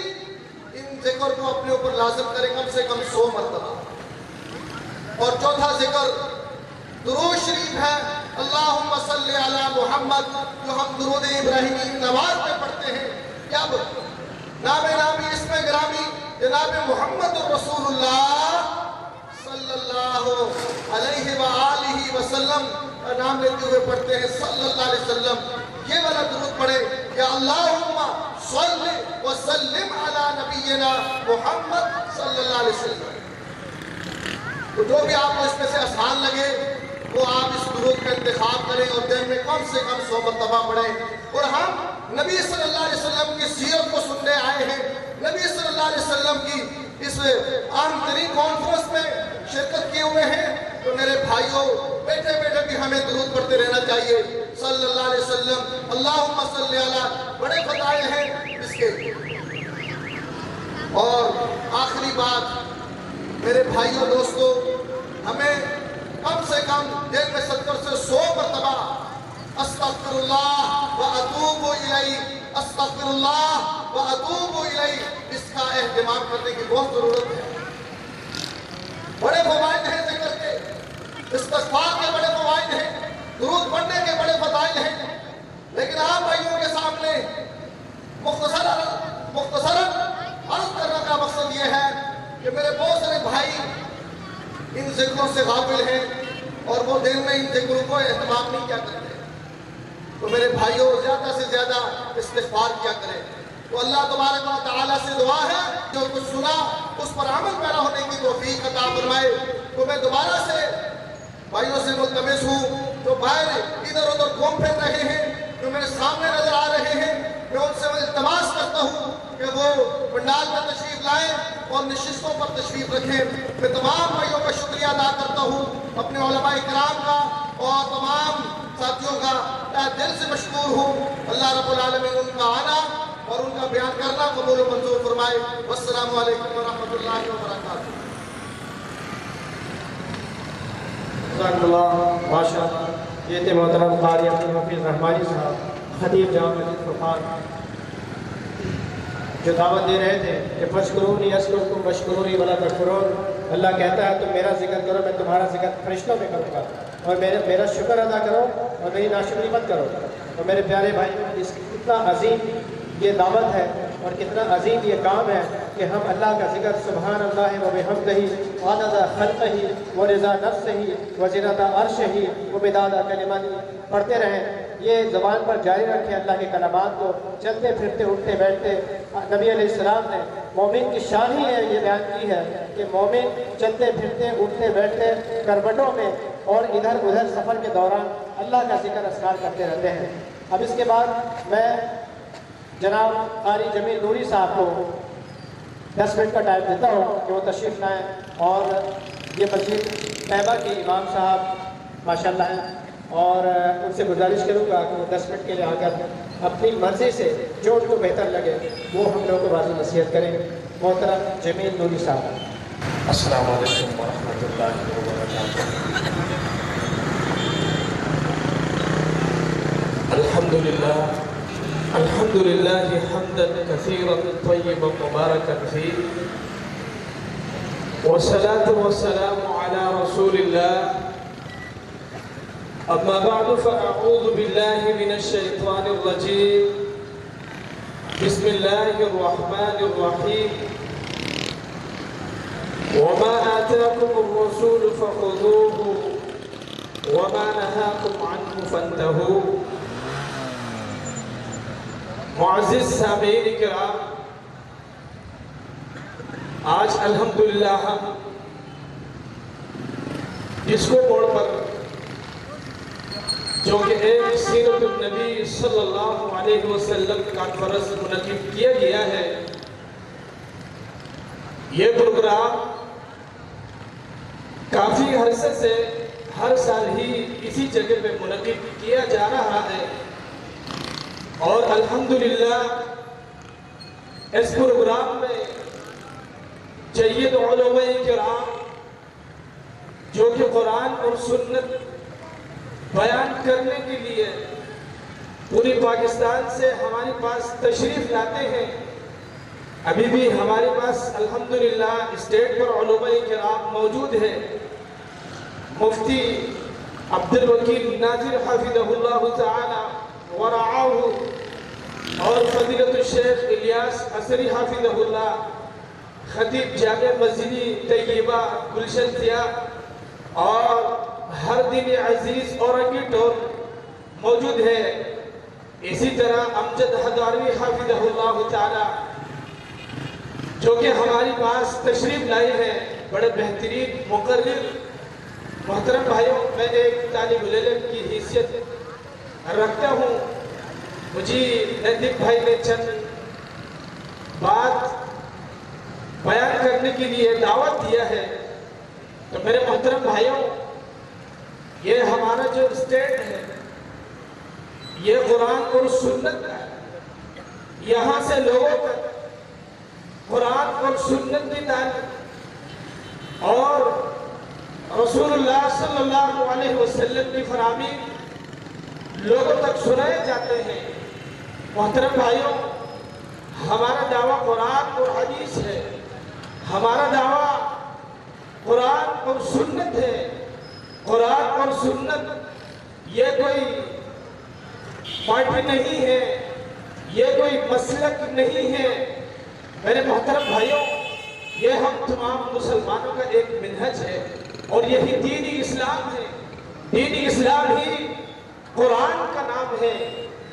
ان ذکر کو اپنے اوپر لازم کریں کم سے کم 100 مرتبہ۔ اور چوتھا ذکر درود شریف ہے، اللہم صلی علی محمد، جو ہم درود ابراہیمی نماز میں پڑھتے ہیں۔ جب نام نامی اسم گرامی جناب محمد رسول اللہ صلی اللہ علیہ وآلہ وسلم کا نام لیتے ہوئے پڑھتے ہیں صلی اللہ علیہ وسلم، یہ والا درود پڑھے کہ اللہم صلی وسلم علی نبینا محمد صلی اللہ علیہ وسلم۔ تو جو بھی آپ کو اس میں سے آسان لگے وہ آپ اس درود کا انتخاب کریں اور دن میں کم سے کم 100 مرتبہ پڑھیں۔ اور ہم نبی صلی اللہ علیہ وسلم کی سیرت کو سننے آئے ہیں، نبی صلی اللہ علیہ وسلم کی اس اہم ترین کانفرنس میں شرکت کیے ہوئے ہیں۔ تو میرے بھائیوں، بیٹھے بیٹھے بھی ہمیں درود پڑھتے رہنا چاہیے صلی اللہ علیہ وسلم، اللہم صلی علی، بڑے فضائل ہیں اس کے۔ اور آخری بات میرے بھائیوں دوستو، ہمیں کم سے کم دن میں 70 سے 100 مرتبہ استغفر اللہ و اتوب الیہ، استغفر اللہ و اتوب الیہ، اس کا اہتمام کرنے کی بہت ضرورت ہے۔ बड़े फवाइद हैं जिक्र के, इस्तिग़फ़ार के बड़े फवाइद हैं, दुरूद पढ़ने के बड़े फज़ाइल हैं। लेकिन आप भाइयों के सामने मुख्तसरन अर्ज़ करने का मकसद ये है कि मेरे बहुत सारे भाई इन जिक्रों से गाफिल हैं और वो दिन में इन जिक्रों को एहतमाम नहीं किया करते। तो मेरे भाइयों ज़्यादा से ज़्यादा इस्तिग़फ़ार किया करें। तो अल्लाह तबारक व तआला से दुआ है जो कुछ सुना उस पर अमल पैदा होने की तौफीक अता फरमाए। तो मैं दोबारा से भाइयों से मुल्तमिस हूँ जो बाहर इधर उधर घूम फिर रहे हैं, जो मेरे सामने नजर आ रहे हैं, मैं उनसे इल्तमास करता हूँ कि वो पंडाल में तशरीफ लाएं और नशिस्तों पर तशरीफ रखें। मैं तमाम भाइयों का शुक्रिया अदा करता हूँ, अपने उलमा इकराम का और तमाम साथियों का दिल से मशकूर हूँ। अल्लाह रब्बुल आलमीन उनका आना और उनका बयान करना कबूल व मंजूर फरमाए। वस्सलामु अलैकुम व रहमतुल्लाहि व बरकातुहू। माशाअल्लाह, ये थे मोहतरम क़ारी अब्दुल हफीज़ रहमानी साहब, खतीब जामा मस्जिद फुरक़ान, जो दावत दे रहे थे कि फश्कुरूनी अस्कुरकुम वश्कुरूनी वला तकफुरून। अल्लाह कहता है तुम मेरा जिक्र करो, मैं तुम्हारा जिक्र फरिश्तों में करूँगा, और मेरा शुक्र अदा करो और मेरी नाशुक्री मत करो। तो मेरे प्यारे भाई, कितना अजीम ये दावत है और कितना अजीम ये काम है कि हम अल्लाह का जिक्र सुबहान अल्लाह व बिहम्दिही आदद खल्क़िही व रिज़ा नफ्सिही व ज़िनता अर्शिही व मिदाद कलिमातिही पढ़ते रहें। ये ज़बान पर जारी रखें अल्लाह के कलमात को। चलते फिरते उठते बैठते नबी अलैहिस्सलाम ने मोमिन की शान ही है ये बयान की है कि मोमिन चलते फिरते उठते बैठते करवटों में और इधर उधर सफ़र के दौरान अल्लाह का जिक्र अस्कार करते रहते हैं। अब इसके बाद मैं जनाब क़ारी जमील नूरी साहब को 10 मिनट का टाइम देता हूँ कि वो तशरीफ़ लाएँ और ये मस्जिद तैयबा के इमाम साहब माशाअल्लाह हैं, और उनसे गुजारिश करूँगा कि वो 10 मिनट के लिए आकर अपनी मर्ज़ी से जो उनको बेहतर लगे वो हम लोगों को वाज़ी नसीहत करें। मोहतरम जमील नूरी साहब। अस्सलामु अलैकुम व रहमतुल्लाहि व बरकातुहू। अल्हम्दुलिल्लाह हम्दन कसीरन तय्यिबन मुबारकन फीह वस्सलातु वस्सलामु अला रसूलिल्लाह। अम्मा बअदु फ़अऊज़ु बिल्लाहि मिनश शैतानिर रजीम। बिस्मिल्लाहिर रहमानिर रहीम। वमा आताकुमुर रसूलु फ़ख़ुज़ूहु वमा नहाकुम अन्हु फ़ंतहू। मुअज़्ज़िज़ सामीईन किराम, आज अल्हम्दुलिल्लाह हम इसको मोड़ पर जो कि एक सीरतुन नबी सल्लल्लाहु अलैहि वसल्लम कॉन्फ्रेंस मुनक़िद किया गया है, ये प्रोग्राम काफ़ी अरसे से हर साल ही इसी जगह पे मुनक़िद किया जा रहा है और अल्हम्दुलिल्लाह इस प्रोग्राम में जय्यद उलमाए किराम जो कि कुरान और सुन्नत बयान करने के लिए पूरी पाकिस्तान से हमारे पास तशरीफ लाते हैं। अभी भी हमारे पास अल्हम्दुलिल्लाह स्टेट पर उलमाए किराम मौजूद है। मुफ्ती अब्दुल वकील नाज़िर हफ़िज़हुल्लाह तआला व रआहू और फज़ीलतुल शेख इलियास असरी हफ़िज़हुल्लाह, खतीब जामे मस्जिद तैयबा गुलशन थिया और हर दिन अजीज औरंगी टोल मौजूद है। इसी तरह अमजद हदारवी हाफिज़हुल्लाह ताला जो कि हमारे पास तशरीफ लाए हैं, बड़े बेहतरीन मुक़र्रिर। मोहतरम भाइयों, मैं एक तालिब इल्म की हैसियत रखता हूँ। मुझे नदीक भाई ने चंद बात बयान करने के लिए दावत दिया है। तो मेरे मोहतरम भाइयों, ये हमारा जो स्टेट है ये कुरान और सुन्नत का है। यहाँ से लोगों तक कुरान और सुन्नत की तालीम और रसूलुल्लाह सल्लल्लाहु अलैहि वसल्लम की फरमानी लोगों तक सुनाए जाते हैं। मोहतरम भाइयों, हमारा दावा कुरान और हदीस है। हमारा दावा कुरान और सुन्नत है। कुरान और सुन्नत ये कोई पार्टी नहीं है, ये कोई मसलक नहीं है। मेरे मोहतरम भाइयों, ये हम तमाम मुसलमानों का एक मिनहज है और यही दीन इस्लाम है। दीन इस्लाम ही कुरान का नाम है।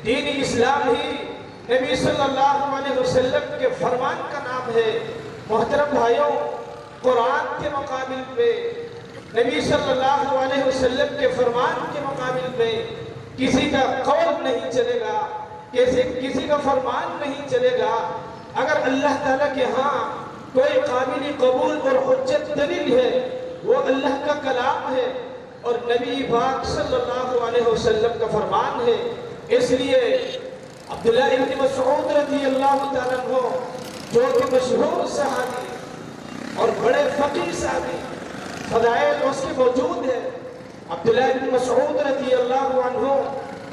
दीन इस्लाम ही नबी सल्लल्लाहु अलैहि वसल्लम के फरमान का नाम है। मोहतरम भाइयों, कुरान के मुकाबिल पे, नबी सल्लल्लाहु अलैहि वसल्लम के फरमान के मुकाबिल पे किसी का कौल नहीं चलेगा, किसी का फरमान नहीं चलेगा। अगर अल्लाह ताला के यहाँ कोई काबिल कबूल और हुज्जत दलील है, वो अल्लाह का कलाम है और नबी पाक सल्लल्लाहु अलैहि वसल्लम का फरमान है। इसलिए अब्दुल्लाह इब्न मसऊद रज़ियल्लाहु ताला अन्हु, जो कि मशहूर सहाबी और बड़े फकीह सहाबी, फदाइल उसके मौजूद है। अब्दुल्लाह इब्न मसऊद रज़ियल्लाहु अन्हु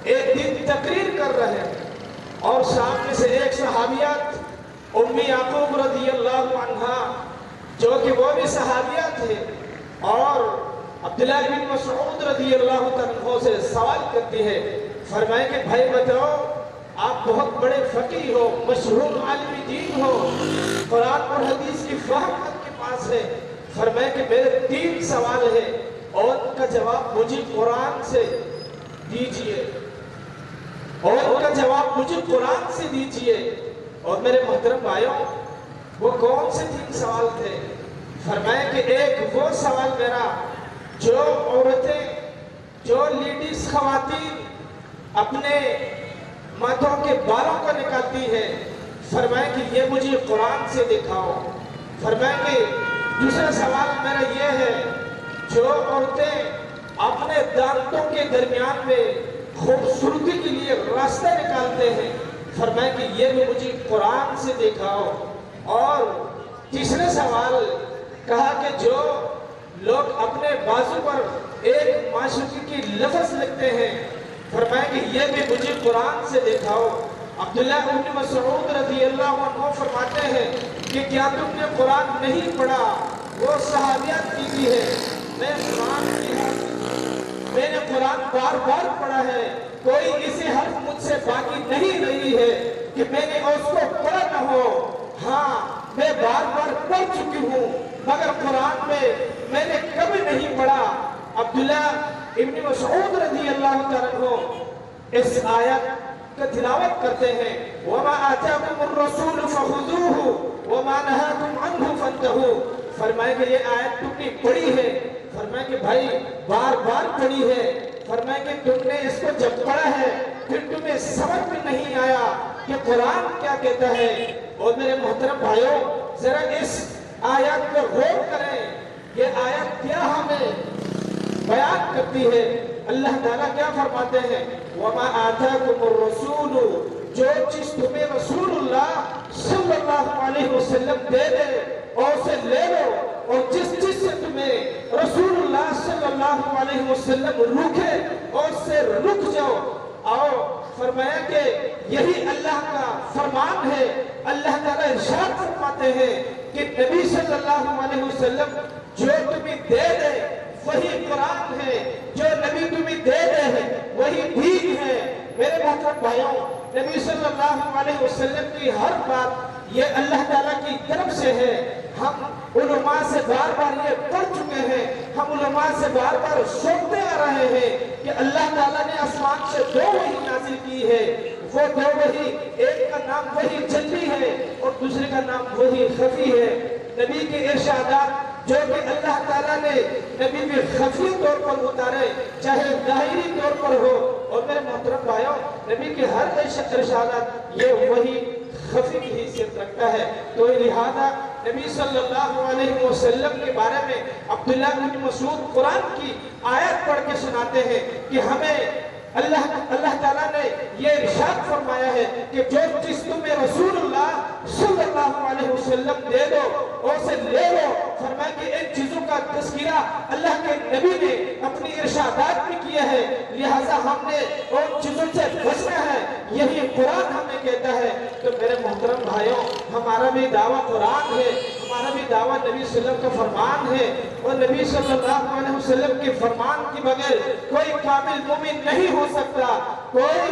एक दिन तकरीर कर रहे हैं और सामने से एक सहाबियत उम्मी याकूब रज़ियल्लाहु अन्हा, जो कि वो भी सहाबिया थे, और अब्दुल्लाह इब्न मसऊद रज़ियल्लाहु अन्हु से सवाल करती है। फरमाए कि भाई बताओ, आप बहुत बड़े फकीह हो, मशहूर आलिम दीन हो, कुरान और हदीस की फहम आपके पास है। फरमाए कि मेरे 3 सवाल है और उनका जवाब मुझे कुरान से दीजिए, और उनका जवाब मुझे कुरान से दीजिए। और मेरे मोहतरम भाइयों, वो कौन से 3 सवाल थे? फरमाए कि एक वो सवाल मेरा, जो औरतें, जो लेडीज खवातीन अपने माथों के बालों को निकालती है, फरमाए कि ये मुझे कुरान से दिखाओ। फरमाए कि दूसरा सवाल मेरा ये है, जो औरतें अपने दांतों के दरमियान में खूबसूरती के लिए रास्ता निकालते हैं, फरमाए कि ये भी मुझे कुरान से दिखाओ। और तीसरे सवाल कहा कि जो लोग अपने बाजू पर एक माशूकी की लफ्ज़ लिखते हैं, फरमाए कि ये भी मुझे कुरान से दिखाओ। अब्दुल्लाह इब्न मसऊद रज़ियल्लाहु अन्हु फरमाते हैं कि क्या तुमने कुरान नहीं पढ़ा? वो सहाबियत की है, मैं कुरान की हाफिज़, मैंने कुरान बार बार पढ़ा है, कोई इसी हर्फ मुझसे बाकी नहीं रही है कि मैंने उसको पढ़ा न हो। हाँ, मैं बार बार पढ़ चुकी हूँ, मगर कुरान में मैंने कभी नहीं पढ़ा। अब्दुल्लाह इब्न मसऊद रज़ियल्लाहु ताला अन्हु इस आयत का तिलावत करते हैं, वमा आताकुमुर रसूल फखुज़ूहु वमा नहाकुम अन्हु फंतहू। फरमाए कि ये आयत तुमने पढ़ी है? फरमाए कि भाई बार बार पढ़ी है। फरमाए कि तुमने इसको जब पढ़ा है फिर तुम्हें समझ में नहीं आया कि कुरान क्या कहता है। और मेरे मोहतरम भाइयों, जरा इस आयत पर गौर करें, ये आयत क्या हमें बयान करती है। अल्लाह ताला क्या फरमाते हैं? वमा आताकुमुर रसूल, जो चीज तुम्हें रसूलुल्लाह सल्लल्लाहु अलैहि वसल्लम दे दे और उसे ले लो, और जिस चीज से तुम्हें रसूलुल्लाह सल्लल्लाहु अलैहि वसल्लम रुके और उससे रुक जाओ। आओ, फरमाया कि यही अल्लाह का फरमान है। अल्लाह ताला इरशाद फरमाते हैं कि नबी सल्लल्लाहु अलैहि वसल्लम जो तुम्हें दे दे वही कुरान है, जो नबी तुम्हें दे दे है वही दीन है। मेरे मोहतरम भाइयों, नबी सल्लल्लाहु अलैहि वसल्लम की हर बात ये अल्लाह ताला की तरफ से है। हम उलमा से बार बार ये पढ़ चुके हैं, हम उलमा से बार बार सुनते आ रहे हैं कि अल्लाह ताला ने आसमान से 2 वही नाजिल की है। वो 2 वही, एक का नाम वही जल्दी है और दूसरे का नाम वही खफी है। नबी के इरशादात जो कि अल्लाह ताला ने नबी के खफी तौर पर उतारे, चाहे ज़ाहिरी तौर पर हो। और मेरे मोहतरम भाइयों, नबी के हर इरशादात ये वही खफी की हैसियत रखता है। तो लिहाजा नबी सल्लल्लाहु अलैहि वसल्लम के बारे में अब्दुल्लाह इब्न मसऊद कुरान की आयत पढ़ के सुनाते हैं कि हमें अल्लाह ताला ने ये इरशाद फरमाया है कि जो चीज तुम्हें रसूलुल्लाह सल्लल्लाहु अलैहि वसल्लम दे दो और उसे ले लो। फरमाया कि इन चीजों का तज़किरा अल्लाह के नबी ने अपनी इरशादात में किया है, लिहाजा हमने उन चीजों से बचना है, यही कुरान हमें कहता है। तो मेरे मोहतरम भाइयों, हमारा भी दावा कुरान है, हमारा भी दावा नबी सल्लल्लाहु अलैहि वसल्लम का फरमान है, और नबी सल्लल्लाहु अलैहि वसल्लम के फरमान के बगैर कोई कामिल मोमिन नहीं हो सकता। कोई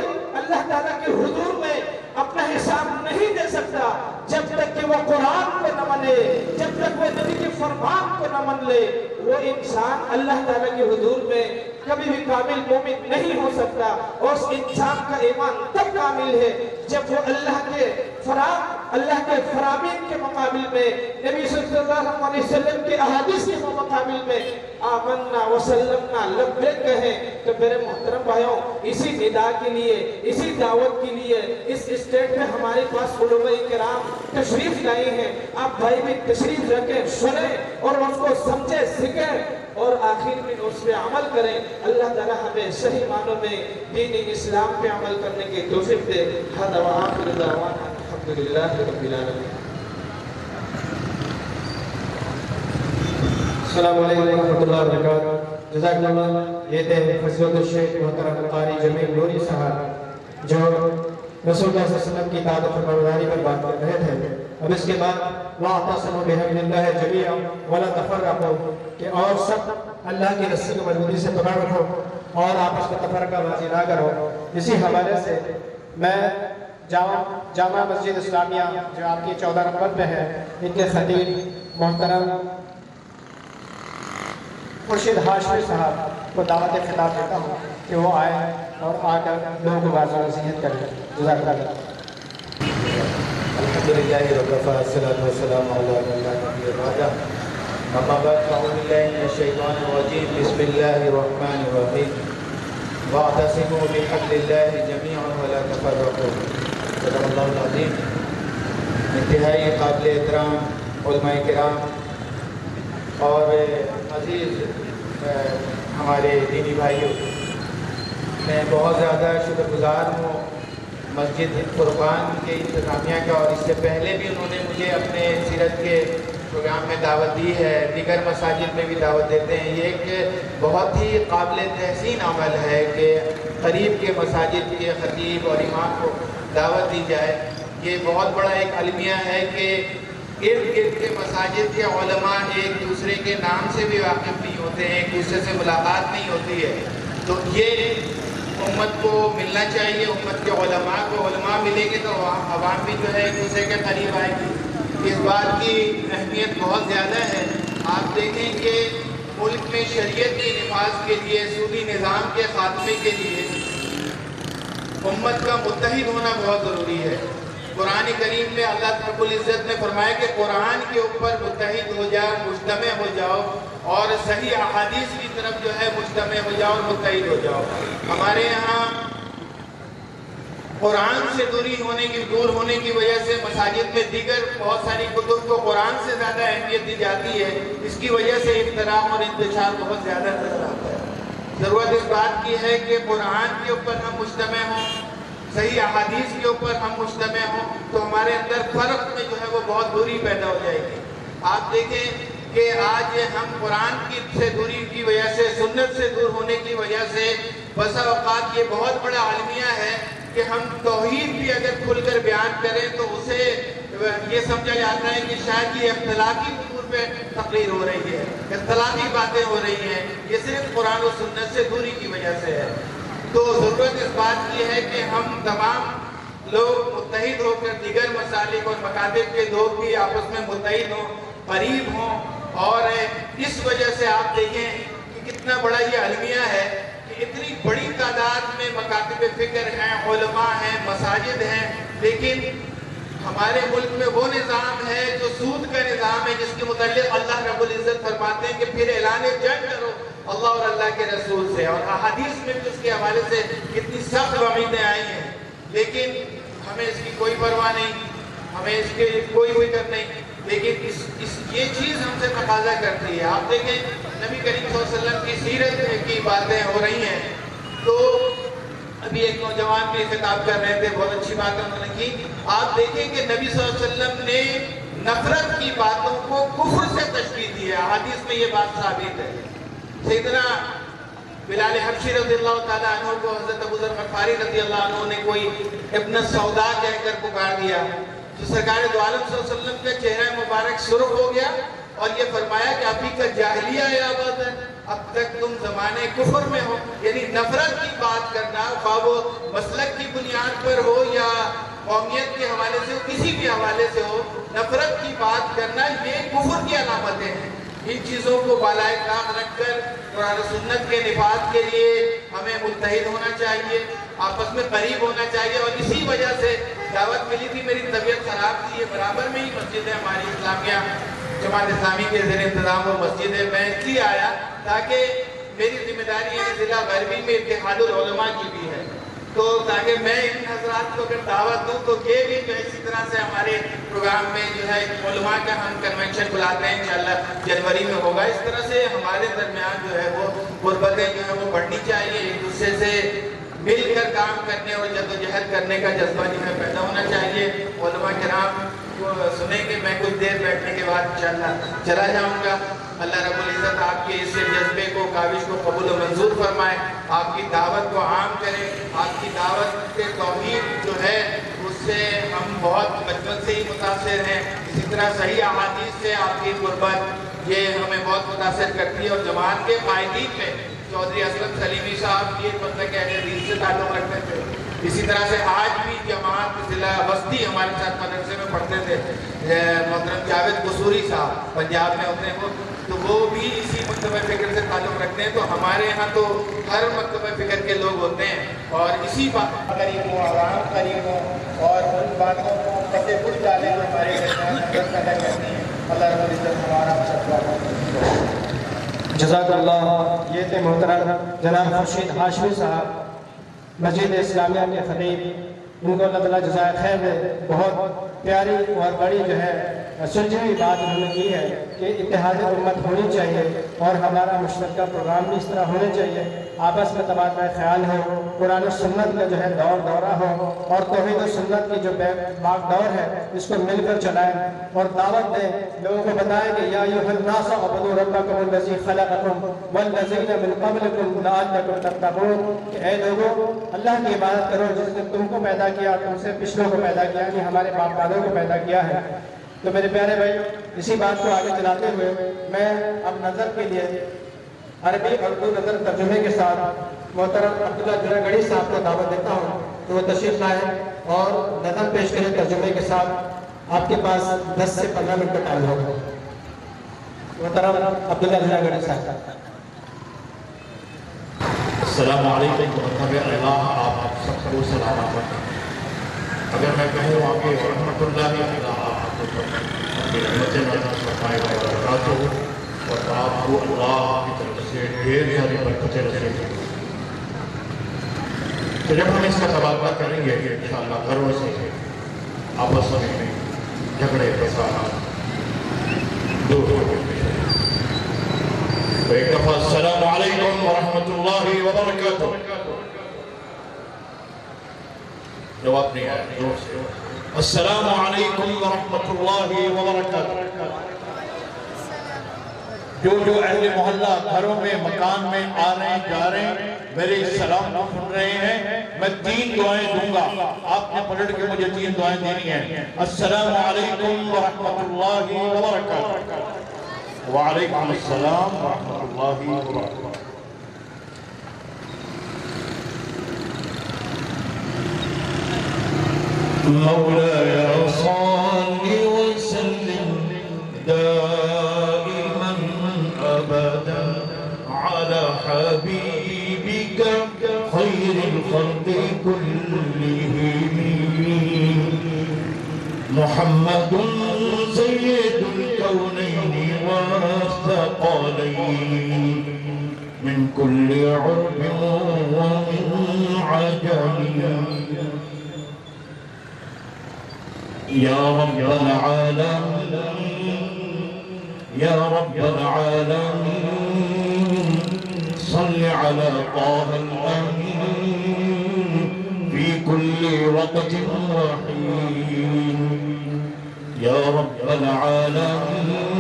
अल्लाह ताला के हुजूर में अपना हिसाब नहीं दे सकता जब तक कि वो कुरान को न माने, जब तक वो नबी के फरमान को न मान ले। वो इंसान अल्लाह ताला के हुजूर में कभी भी कामिल मोमिन नहीं हो सकता। और उस इंसान का ईमान तब कामिल है जब वो अल्लाह के फरामीन के मुकाबिल में, नबी सल्लल्लाहु अलैहि वसल्लम के अहादीस के मुकाबिल में आमन्ना वसल्लमना लब्बैक कहे। तो मेरे मोहतरम भाइयों, इसी निदा के लिए, इसी दावत के लिए इस स्टेट में हमारे पास उलमाए किराम तशरीफ लाए हैं। आप भाई भी तशरीफ रखें, सुने और उसको समझे, सीखें और आखिर में उस पर अमल करें। अल्लाह ताला हमें सही मानों में दीन इस्लाम पे अमल करने की तौफीक दे। हदा व आखिर दअवाना अल्हम्दुलिल्लाहि रब्बिल आलमीन। अस्सलामु अलैकुम व रहमतुल्लाहि व बरकातहू। जज़ाकल्लाह। ये थे फज़ीलतुल शेख मोहतरम कारी जमील नूरी साहब जो रसूलुल्लाह सल्लल्लाहु अलैहि वसल्लम की इताअत और फरमाबरदारी पर बात कर रहे थे। अब इसके बाद वाअतसिमू बिहब्लिल्लाहि जमीअन वला तफर्रक़ू, कि और सब अल्लाह की रस्सी को मजबूती से पकड़ रखो और आपस में तफरकाबाजी ना करो। इसी हवाले से मैं जामा मस्जिद इस्लामिया जो आपकी 14 नंबर पे है, इनके खतीब मोहतरम खुर्शीद हाशमी साहब को दावत खिताब देता हूँ कि वो आए और आकर लोगों को वाज़ नसीहत करें। जज़ाकल्लाह। अल्हम्दुलिल्लाहि वकफ़ा अस्सलातु वस्सलामु अला मन ला नबिय्य बअदह। अम्मा बाद फ़अऊज़ु बिल्लाहि मिनश शैतानिर रजीम। बिस्मिल्लाहिर रहमानिर रहीम। वअतसिमू बिहब्लिल्लाहि जमीअन वला तफ़र्रक़ू। सदक़ल्लाहुल अज़ीम। इंतहाई काबिल एहतराम उलमाए किराम और अज़ीज़ हमारे दीनी भाइयों, मैं बहुत ज़्यादा शुक्रगुज़ार हूँ मस्जिद फुरकान के इंतज़ामिया का, और इससे पहले भी उन्होंने मुझे अपने सीरत के प्रोग्राम में दावत दी है, दीगर मसाजिद में भी दावत देते हैं। ये एक बहुत ही काबिल तहसीन अमल है कि करीब के मसाजिद के ख़तीब और इमाम को दावत दी जाए। ये बहुत बड़ा एक अलमिया है कि इर्द गिर्द के मसाजिद के उलमा एक दूसरे के नाम से भी वाकिफ़ नहीं होते हैं, एक दूसरे से मुलाकात नहीं होती है। तो ये उम्मत को मिलना चाहिए, उम्मत के उलमा को। उलमा मिलेंगे तो अवाम भी जो है एक दूसरे के करीब आएगी। इस बात की अहमियत बहुत ज़्यादा है। आप देखें कि मुल्क में शरीयत के नफाज के लिए, सूदी निज़ाम के ख़ात्मे के लिए उम्मत का मुत्तहिद होना बहुत ज़रूरी है। कुरान करीम में अल्लाह रब्बुल इज़्ज़त ने फरमाया कि कुरान के ऊपर मुत्तहिद हो जाओ, मुज्तमे हो जाओ, और सही अहादीस की तरफ जो है मुज्तमे हो जाओ और मुत्तहिद हो जाओ। हमारे यहाँ कुरान से दूर होने की वजह से मसाजिद में दीगर बहुत सारी कुतुब को कुरान से ज़्यादा अहमियत दी जाती है। इसकी वजह से इख्तिलाफ और इंतशार बहुत ज़्यादा नजर आता है। ज़रूरत इस बात की है कि कुरान के ऊपर हम मुज्तमे हों, सही अहादीस के ऊपर हम मुज्तमे हों, तो हमारे अंदर फ़र्क में जो है वो बहुत दूरी पैदा हो जाएगी। आप देखें कि आज हम कुरान से दूरी की वजह से, सुन्नत से दूर होने की वजह से बसा औक़ात ये बहुत बड़ा अलमिया है कि हम तौहीद भी अगर खुलकर बयान करें तो उसे ये समझा जाता है कि शायद ये इख्तिलाफी उमूर पे तकरीर हो रही है, इख्तिलाफी बातें हो रही हैं। ये सिर्फ कुरान और सुन्नत से दूरी की वजह से है। तो ज़रूरत इस बात की है कि हम तमाम लोग मुत्तहिद होकर दीगर मसालिक और मकातिब के लोग भी आपस में मुत्तहिद हों, करीब हों। और इस वजह से आप देखें कि कितना बड़ा ये अलमिया है कि इतनी बड़ी तादाद में मकातिब फ़िक्र हैं, उलमा हैं, मसाजिद हैं, लेकिन हमारे मुल्क में वो निज़ाम है जो सूद का निज़ाम है, जिसके मुताल्लिक़ अल्लाह रब्बुल इज़्ज़त फरमाते हैं कि फिर ऐलान जंग करो अल्लाह और अल्लाह के रसूल से। और अहादीस में भी उसके हवाले से कितनी सख्त वईदें आई हैं, लेकिन हमें इसकी कोई परवाह नहीं, हमें इसके कोई फिक्र नहीं। लेकिन ये चीज़ हमसे तकाजा करती है। आप देखें नबी करीम सल्लल्लाहु अलैहि वसल्लम की सीरत की बातें हो रही हैं, तो अभी एक नौजवान भी खिताब कर रहे थे, बहुत अच्छी बात उन्होंने की। आप देखें कि नबी सल्लल्लाहु अलैहि वसल्लम ने नफरत की बातों को कुफ्र से तशबीह दी है। हदीस में ये बात साबित है। सैयदना बिलाल हबशी रज़ियल्लाहु ताला अन्हु को हज़रत अबू ज़र ग़फ़ारी रज़ियल्लाहु अन्हु ने कोई इब्न सौदा कहकर पुकार दिया, तो सरकार दो आलम सल्लल्लाहु अलैहि वसल्लम का चेहरा मुबारक رنگ سرخ ہو گیا اور یہ فرمایا کہ ابھی کا جاہلیہ آباد ہے، اب تک تم زمانے کفر میں ہو. یعنی نفرت کی بات کرنا، خواہ وہ مسلک کی بنیاد پر ہو یا قومیت کے حوالے سے ہو، کسی بھی حوالے سے ہو، نفرت کی بات کرنا یہ کفر کی علامتیں ہیں. ان چیزوں کو بالائے طاق رکھ کر قرآن و سنت کے نفاذ کے لیے ہمیں متحد ہونا چاہیے، آپس میں قریب ہونا چاہیے. اور اسی وجہ سے دعوت ملی تھی، میری طبیعت خراب تھی، یہ برابر میں ہی مسجد ہے ہماری اسلامیہ جماعت اسلامی کے زیر انتظام وہ مسجد ہے. میں اس لیے آیا تاکہ میری ذمہ داری ہے ضلع غربی میں اتحاد العلماء کی بھی ہے، تو تاکہ میں ان حضرات کو اگر دعوت دوں تو یہ بھی جو ہے اسی طرح سے ہمارے پروگرام میں جو ہے علماء کا ہم کنونشن بلاتے ہیں انشاءاللہ جنوری میں ہوگا. اس طرح سے ہمارے درمیان جو ہے وہ غربتیں جو ہے وہ بڑھنی چاہیے، ایک دوسرے سے مل کر کام کرنے اور جدوجہد کرنے کا جذبہ جو ہے پیدا ہونا چاہیے. علماء کرام کو سنیں گے، میں کچھ دیر بیٹھنے کے بعد انشاءاللہ چلا جاؤں گا. اللہ رب العزت آپ کے اس جذبے کو، کاوش کو قبول و منظور فرمائے، آپ کی دعوت کو عام کرے. آپ کی دعوت کے توحید جو ہے اس سے ہم بہت بچپن سے ہی متاثر ہیں. اسی طرح صحیح احادیث سے آپ کی قربت یہ ہمیں بہت متاثر کرتی ہے. اور جماعت کے قائدین میں چودھری اسلم سلیمی صاحب یہ مطلب کہ اہل حدیث سے تعلق رکھتے تھے. اسی طرح سے آج بھی جماعت ضلع وسطی ہمارے ساتھ مدرسے میں پڑھتے تھے، محترم جاوید قصوری صاحب پنجاب میں ہوتے ہیں وہ، تو وہ بھی اسی مکتبہ فکر سے تعلق رکھتے ہیں. تو ہمارے ہاں تو ہر مکتبہ فکر کے لوگ ہوتے ہیں اور اسی بات قریب ہوں، عوام قریب ہوں اور ان باتوں کو پتے پڑ ڈالیں جو ہمارے درمیان پیدا کرتی ہیں. اللہ رب العزت ہمارا جزاک اللہ. یہ تھے محترم جناب خورشید ہاشمی صاحب مسجد اسلامیہ کے خطیب. ان کو اللہ تعالیٰ جزائے خیر دے. بہت پیاری اور بڑی جو ہے سلجھی ہوئی بات انہوں نے کی ہے کہ اتحاد امت ہونی چاہیے اور ہمارا مشترکہ پروگرام بھی اس طرح ہونے چاہیے. آپس میں تبادلہ خیال ہو، قرآن و سنت کا جو ہے دورہ ہو اور توحید و سنت کی جو باغ دور ہے اس کو مل کر چلائیں اور دعوت دیں. لوگوں کو بتائیں کہ یا ایھا الناس اعبدوا ربکم الذی خلقکم والذین من قبلکم لعلکم تتقون. کہ اے لوگوں، اللہ کی عبادت کرو جس نے تم کو پیدا کیا، تم سے پچھلوں کو پیدا کیا، یعنی ہمارے باپ دادوں کو پیدا کیا ہے. تو میرے پیارے بھائی، اسی بات کو آگے چلاتے ہوئے میں اب نظر کے لیے عربی اردو نظر ترجمے کے ساتھ محترم عبداللہ جناگڑھی صاحب کو دعوت دیتا ہوں کہ وہ تشریف لائیں اور نظر پیش کریں ترجمے کے ساتھ. آپ کے پاس 10 سے 15 منٹ کا ٹائم ہوگا. محترم عبداللہ جناگڑھی صاحب. السلام علیکم ورحمۃ اللہ. آپ سب کو سلامت کرتا ہوں. اگر میں کہوں وہاں کے رحمۃ اللہ اور آپ کو اللہ کی طرف سے ڈھیر ساری برکتیں رسیں. تو جب ہم اس کا تبادلہ کریں گے انشاءاللہ گھروں سے آپس میں جھگڑے فساد دور ہو گئے. تو ایک دفعہ السلام علیکم ورحمۃ اللہ وبرکاتہ. جواب نہیں آیا زور سے. السلام علیکم ورحمۃ اللہ وبرکاتہ. جو اہل محلہ گھروں میں مکان میں آ رہے ہیں جا رہے ہیں میرے سلام کو سن رہے ہیں، میں 3 دعائیں دوں گا. آپ نے پلٹ کے مجھے 3 دعائیں دینی ہیں. السلام علیکم ورحمۃ اللہ وبرکاتہ. وعلیکم السلام ورحمۃ اللہ وبرکاتہ. مولاي صل وسلم دائما ابدا على حبيبك خير الخلق كلهم محمد سيد الكونين والثقلين من كل عرب ومن عجم. يا رب العالمين يا رب العالمين صل على طه الأمين في كل وقت وحين. يا رب العالمين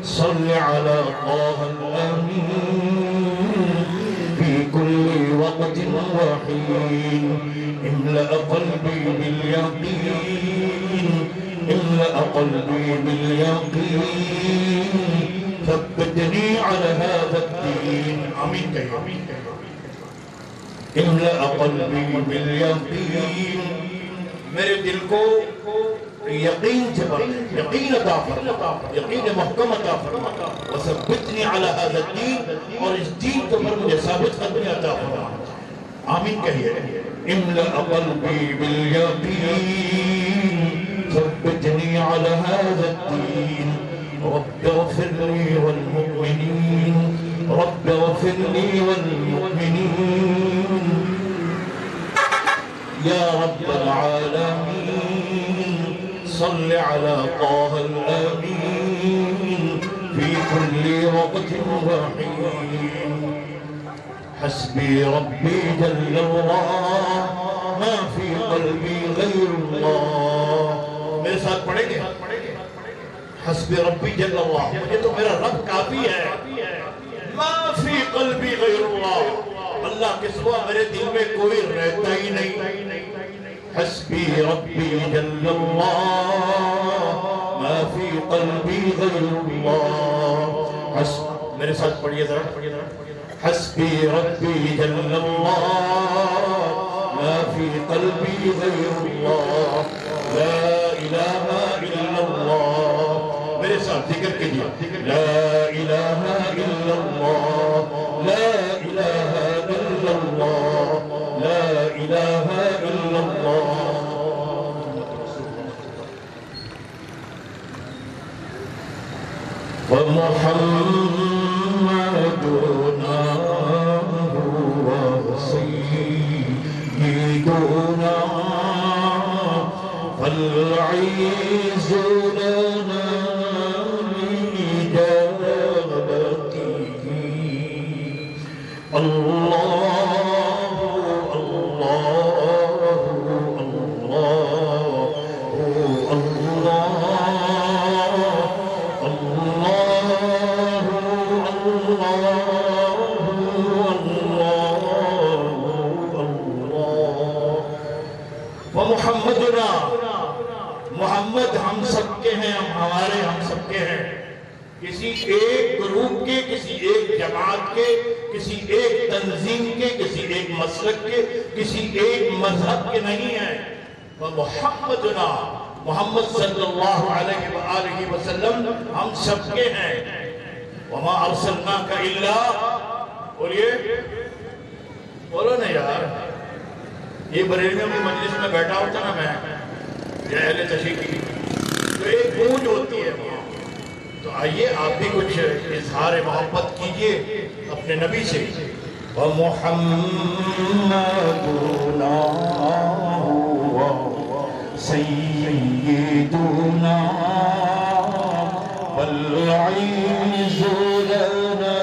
صل على طه الأمين في كل وقت وحين. املأ قلبي باليقين املأ قلبي باليقين ثبتني على هذا الدين آمین کہیے املأ قلبی بالیقین میرے دل کو یقین سے بھر یقین عطا فرما یقین محکم عطا فرما وثبتنی علی هذا الدین اور اس دین کو پر مجھے ثابت قدمی عطا فرما آمین کہیے املأ قلبی بالیقین ثبتنی علی هذا الدین رب اغفر لي والمؤمنين رب اغفر لي والمؤمنين يا رب العالمين صل على طه الأمين في كل وقت وحين حسبي ربي جل الله ما في قلبي غير الله میرے ساتھ پڑھیں گے حسبی ربی جل اللہ مجھے تو میرا رب کافی ہے ما فی قلبی غیر اللہ اللہ کے سوا میرے دل میں کوئی رہتا ہی نہیں حسبی ربی جل اللہ ما فی قلبی غیر اللہ میرے ساتھ پڑھئے ذرا حسبی ربی جل اللہ ما فی قلبی غیر اللہ لا الہ الا اللہ میرے ساتھ ذکر کیجئے لا الہ الا اللہ لا الہ الا اللہ لا الہ الا اللہ ومحمدنا هو سيدنا فالعز لنا محمدنا محمد ہم سب کے ہیں ہمارے ہم سب کے ہیں کسی ایک گروپ کے کسی ایک جماعت کے کسی ایک تنظیم کے کسی ایک مسلک کے کسی ایک مذہب کے نہیں ہیں محمدنا محمد صلی اللہ علیہ وآلہ وسلم ہم سب کے ہیں وما ارسلناک الا بولیے بولو نا یار یہ بریلویوں کی مجلس میں بیٹھا ہوتا نا میں یہ اہل تشیع کی تو ایک گونج ہوتی ہے وہاں تو آئیے آپ بھی کچھ اظہار محبت کیجئے اپنے نبی سے وَمُحَمَّدُنَا هُوَ سَيِّدُنَا وَالْعِزُّ لَنَا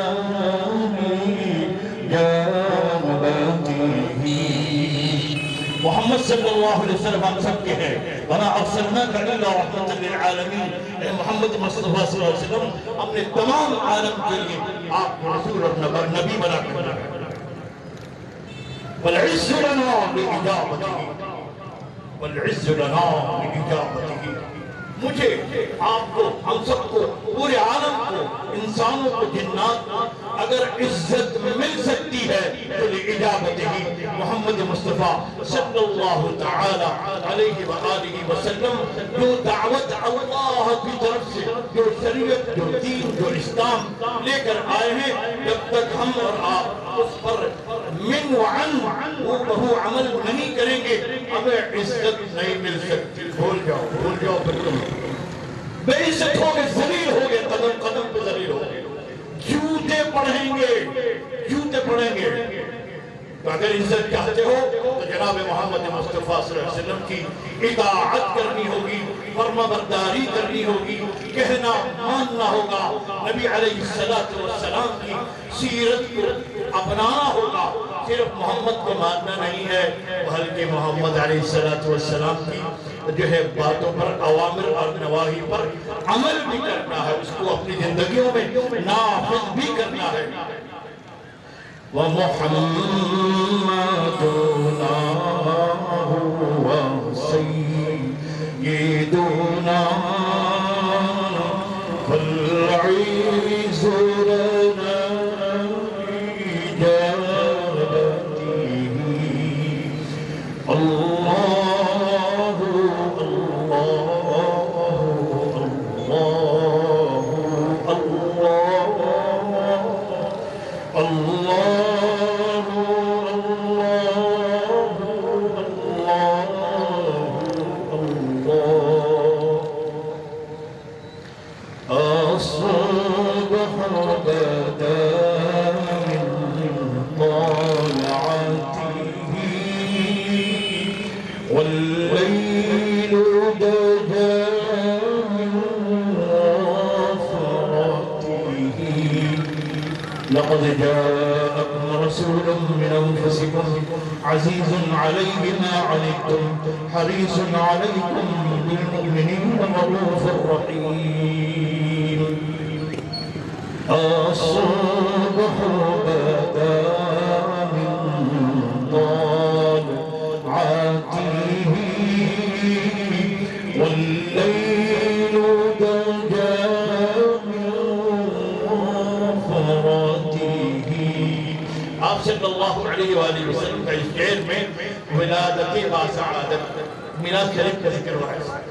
محمد صلی اللہ علیہ وسلم ہم سب کے ہیں وَمَا أَرْسَلْنَاكَ إِلَّا رَحْمَةً لِلْعَالَمِينَ اے محمد صلی اللہ علیہ وسلم ہم نے تمام عالم کے لیے آپ کو رسول اور نبی بنا کر وَالْعِزُّ لَنَا لِإِجَابَتِهِ وَالْعِزُّ لَنَا لِإِجَابَتِهِ مجھے آپ کو ہم سب کو پورے عالم کو انسانوں کو جنات اگر عزت مل سکتی ہے تو لِإِجَابَتِهِ محمد مصطفیٰ صلی اللہ تعالی علیہ وآلہ وسلم جو دعوت اللہ کی طرف سے جو شریعت جو دین جو اسلام لے کر آئے ہیں جب تک ہم اور آپ اس پر من وعن وہ بہو عمل نہیں کریں گے ہمیں عزت نہیں مل سکتی بھول جاؤ پھر تم بے عزت ہو گئے ذلیل ہو گئے قدم قدم پہ ذلیل ہو گئے جوتے پڑھیں گے تو اگر عزت چاہتے ہو تو جناب محمد مصطفیٰ صلی اللہ علیہ وسلم کی اطاعت کرنی ہوگی فرما برداری کرنی ہوگی کہنا ماننا ہوگا نبی علیہ السلام کی سیرت کو اپنانا ہوگا صرف محمد کو ماننا نہیں ہے بلکہ محمد علیہ السلام کی جو ہے باتوں پر اوامر اور نواہی پر عمل بھی کرنا ہے اس کو اپنی زندگیوں میں نافذ بھی کرنا ہے وَمُحَمَّدُنَا هُوَ سَيِّدُنَا یہ دونا فالعز لنا إجابته الله أصبح بدا من طلعته والليل دجا من غفرته لقد جاءكم رسول من أنفسكم عزيز عليه ما عنتم حريص عليكم بالمؤمنين رؤوف رحيم الصبح بدا من طلعته والليل دجا من غفرته آپ صلی اللہ علیہ وآلہ وسلم کا اس شعر میں ولادت با سعادت میراث شریف کا ذکر ہوا ہے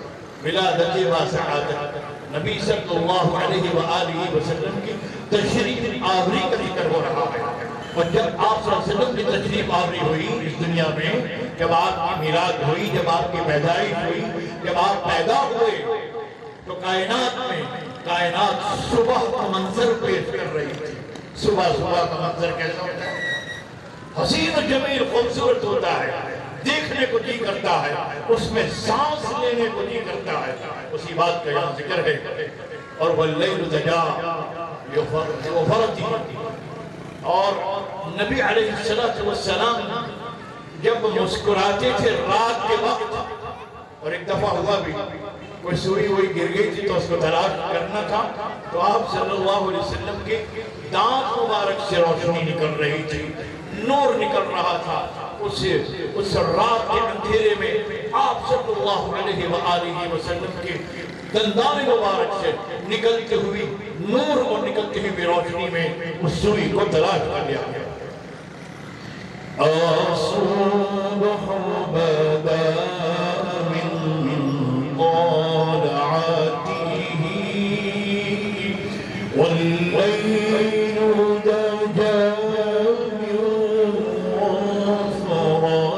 ولادت با سعادت نبی صلی اللہ علیہ وآلہ وسلم کی تشریف آوری کا ذکر ہو رہا ہے اور جب آپ صلی اللہ علیہ وسلم کی تشریف آوری ہوئی اس دنیا میں جب آپ کی میلاد ہوئی جب آپ کی پیدائش ہوئی جب آپ پیدا ہوئے تو کائنات میں کائنات صبح کا منظر پیش کر رہی تھی صبح کا منظر کیسا ہوتا ہے حسین و جمیل خوبصورت ہوتا ہے دیکھنے کو جی کرتا ہے اس میں سانس لینے کو جی کرتا ہے اسی بات کا یہاں ذکر ہے اور واللیل دجا غفرتی اور نبی علیہ السلام جب مسکراتے تھے رات کے وقت اور ایک دفعہ ہوا بھی کوئی سوئی ہوئی گر گئی تھی تو اس کو تلاش کرنا تھا تو آپ صلی اللہ علیہ وسلم کے دانت مبارک سے روشنی نکل رہی تھی نور نکل رہا تھا اس رات کے اندھیرے میں آپ صلی اللہ علیہ وآلہ وسلم کے دندان مبارک سے نکلتے ہوئی نور اور نکلتے ہوئی روشنی میں اس سوئی کو تلاش کر لیا گیا الصبح بدا من طلعته والليل دجا من غفرته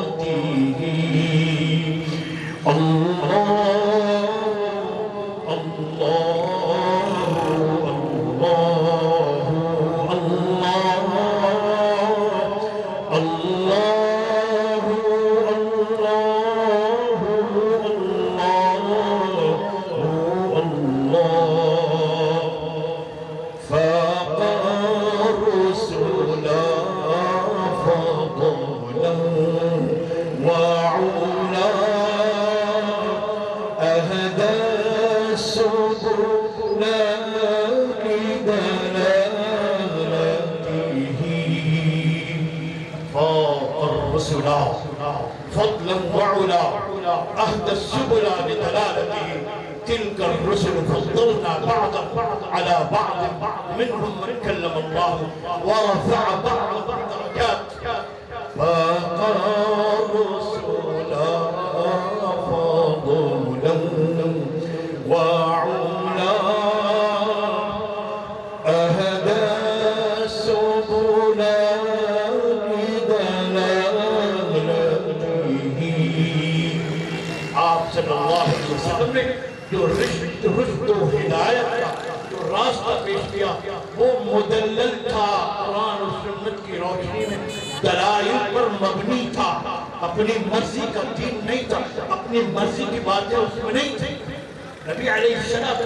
فضلا وعلا أهدى السبل لدلالته تلك الرسل فضلنا بعضا على بعض منهم من كلم الله ورفع بعض درجات فاق الرسل فضلا وعلا أهدى السبل صلی اللہ علیہ وسلم نے جو رشد و ہدایت کا جو راستہ پیش کیا وہ مدلل تھا قرآن و سنت کی روشنی میں دلائل پر مبنی تھا اپنی مرضی کا دین نہیں تھا اپنی مرضی کی باتیں اس میں نہیں تھی نبی علیہ السلام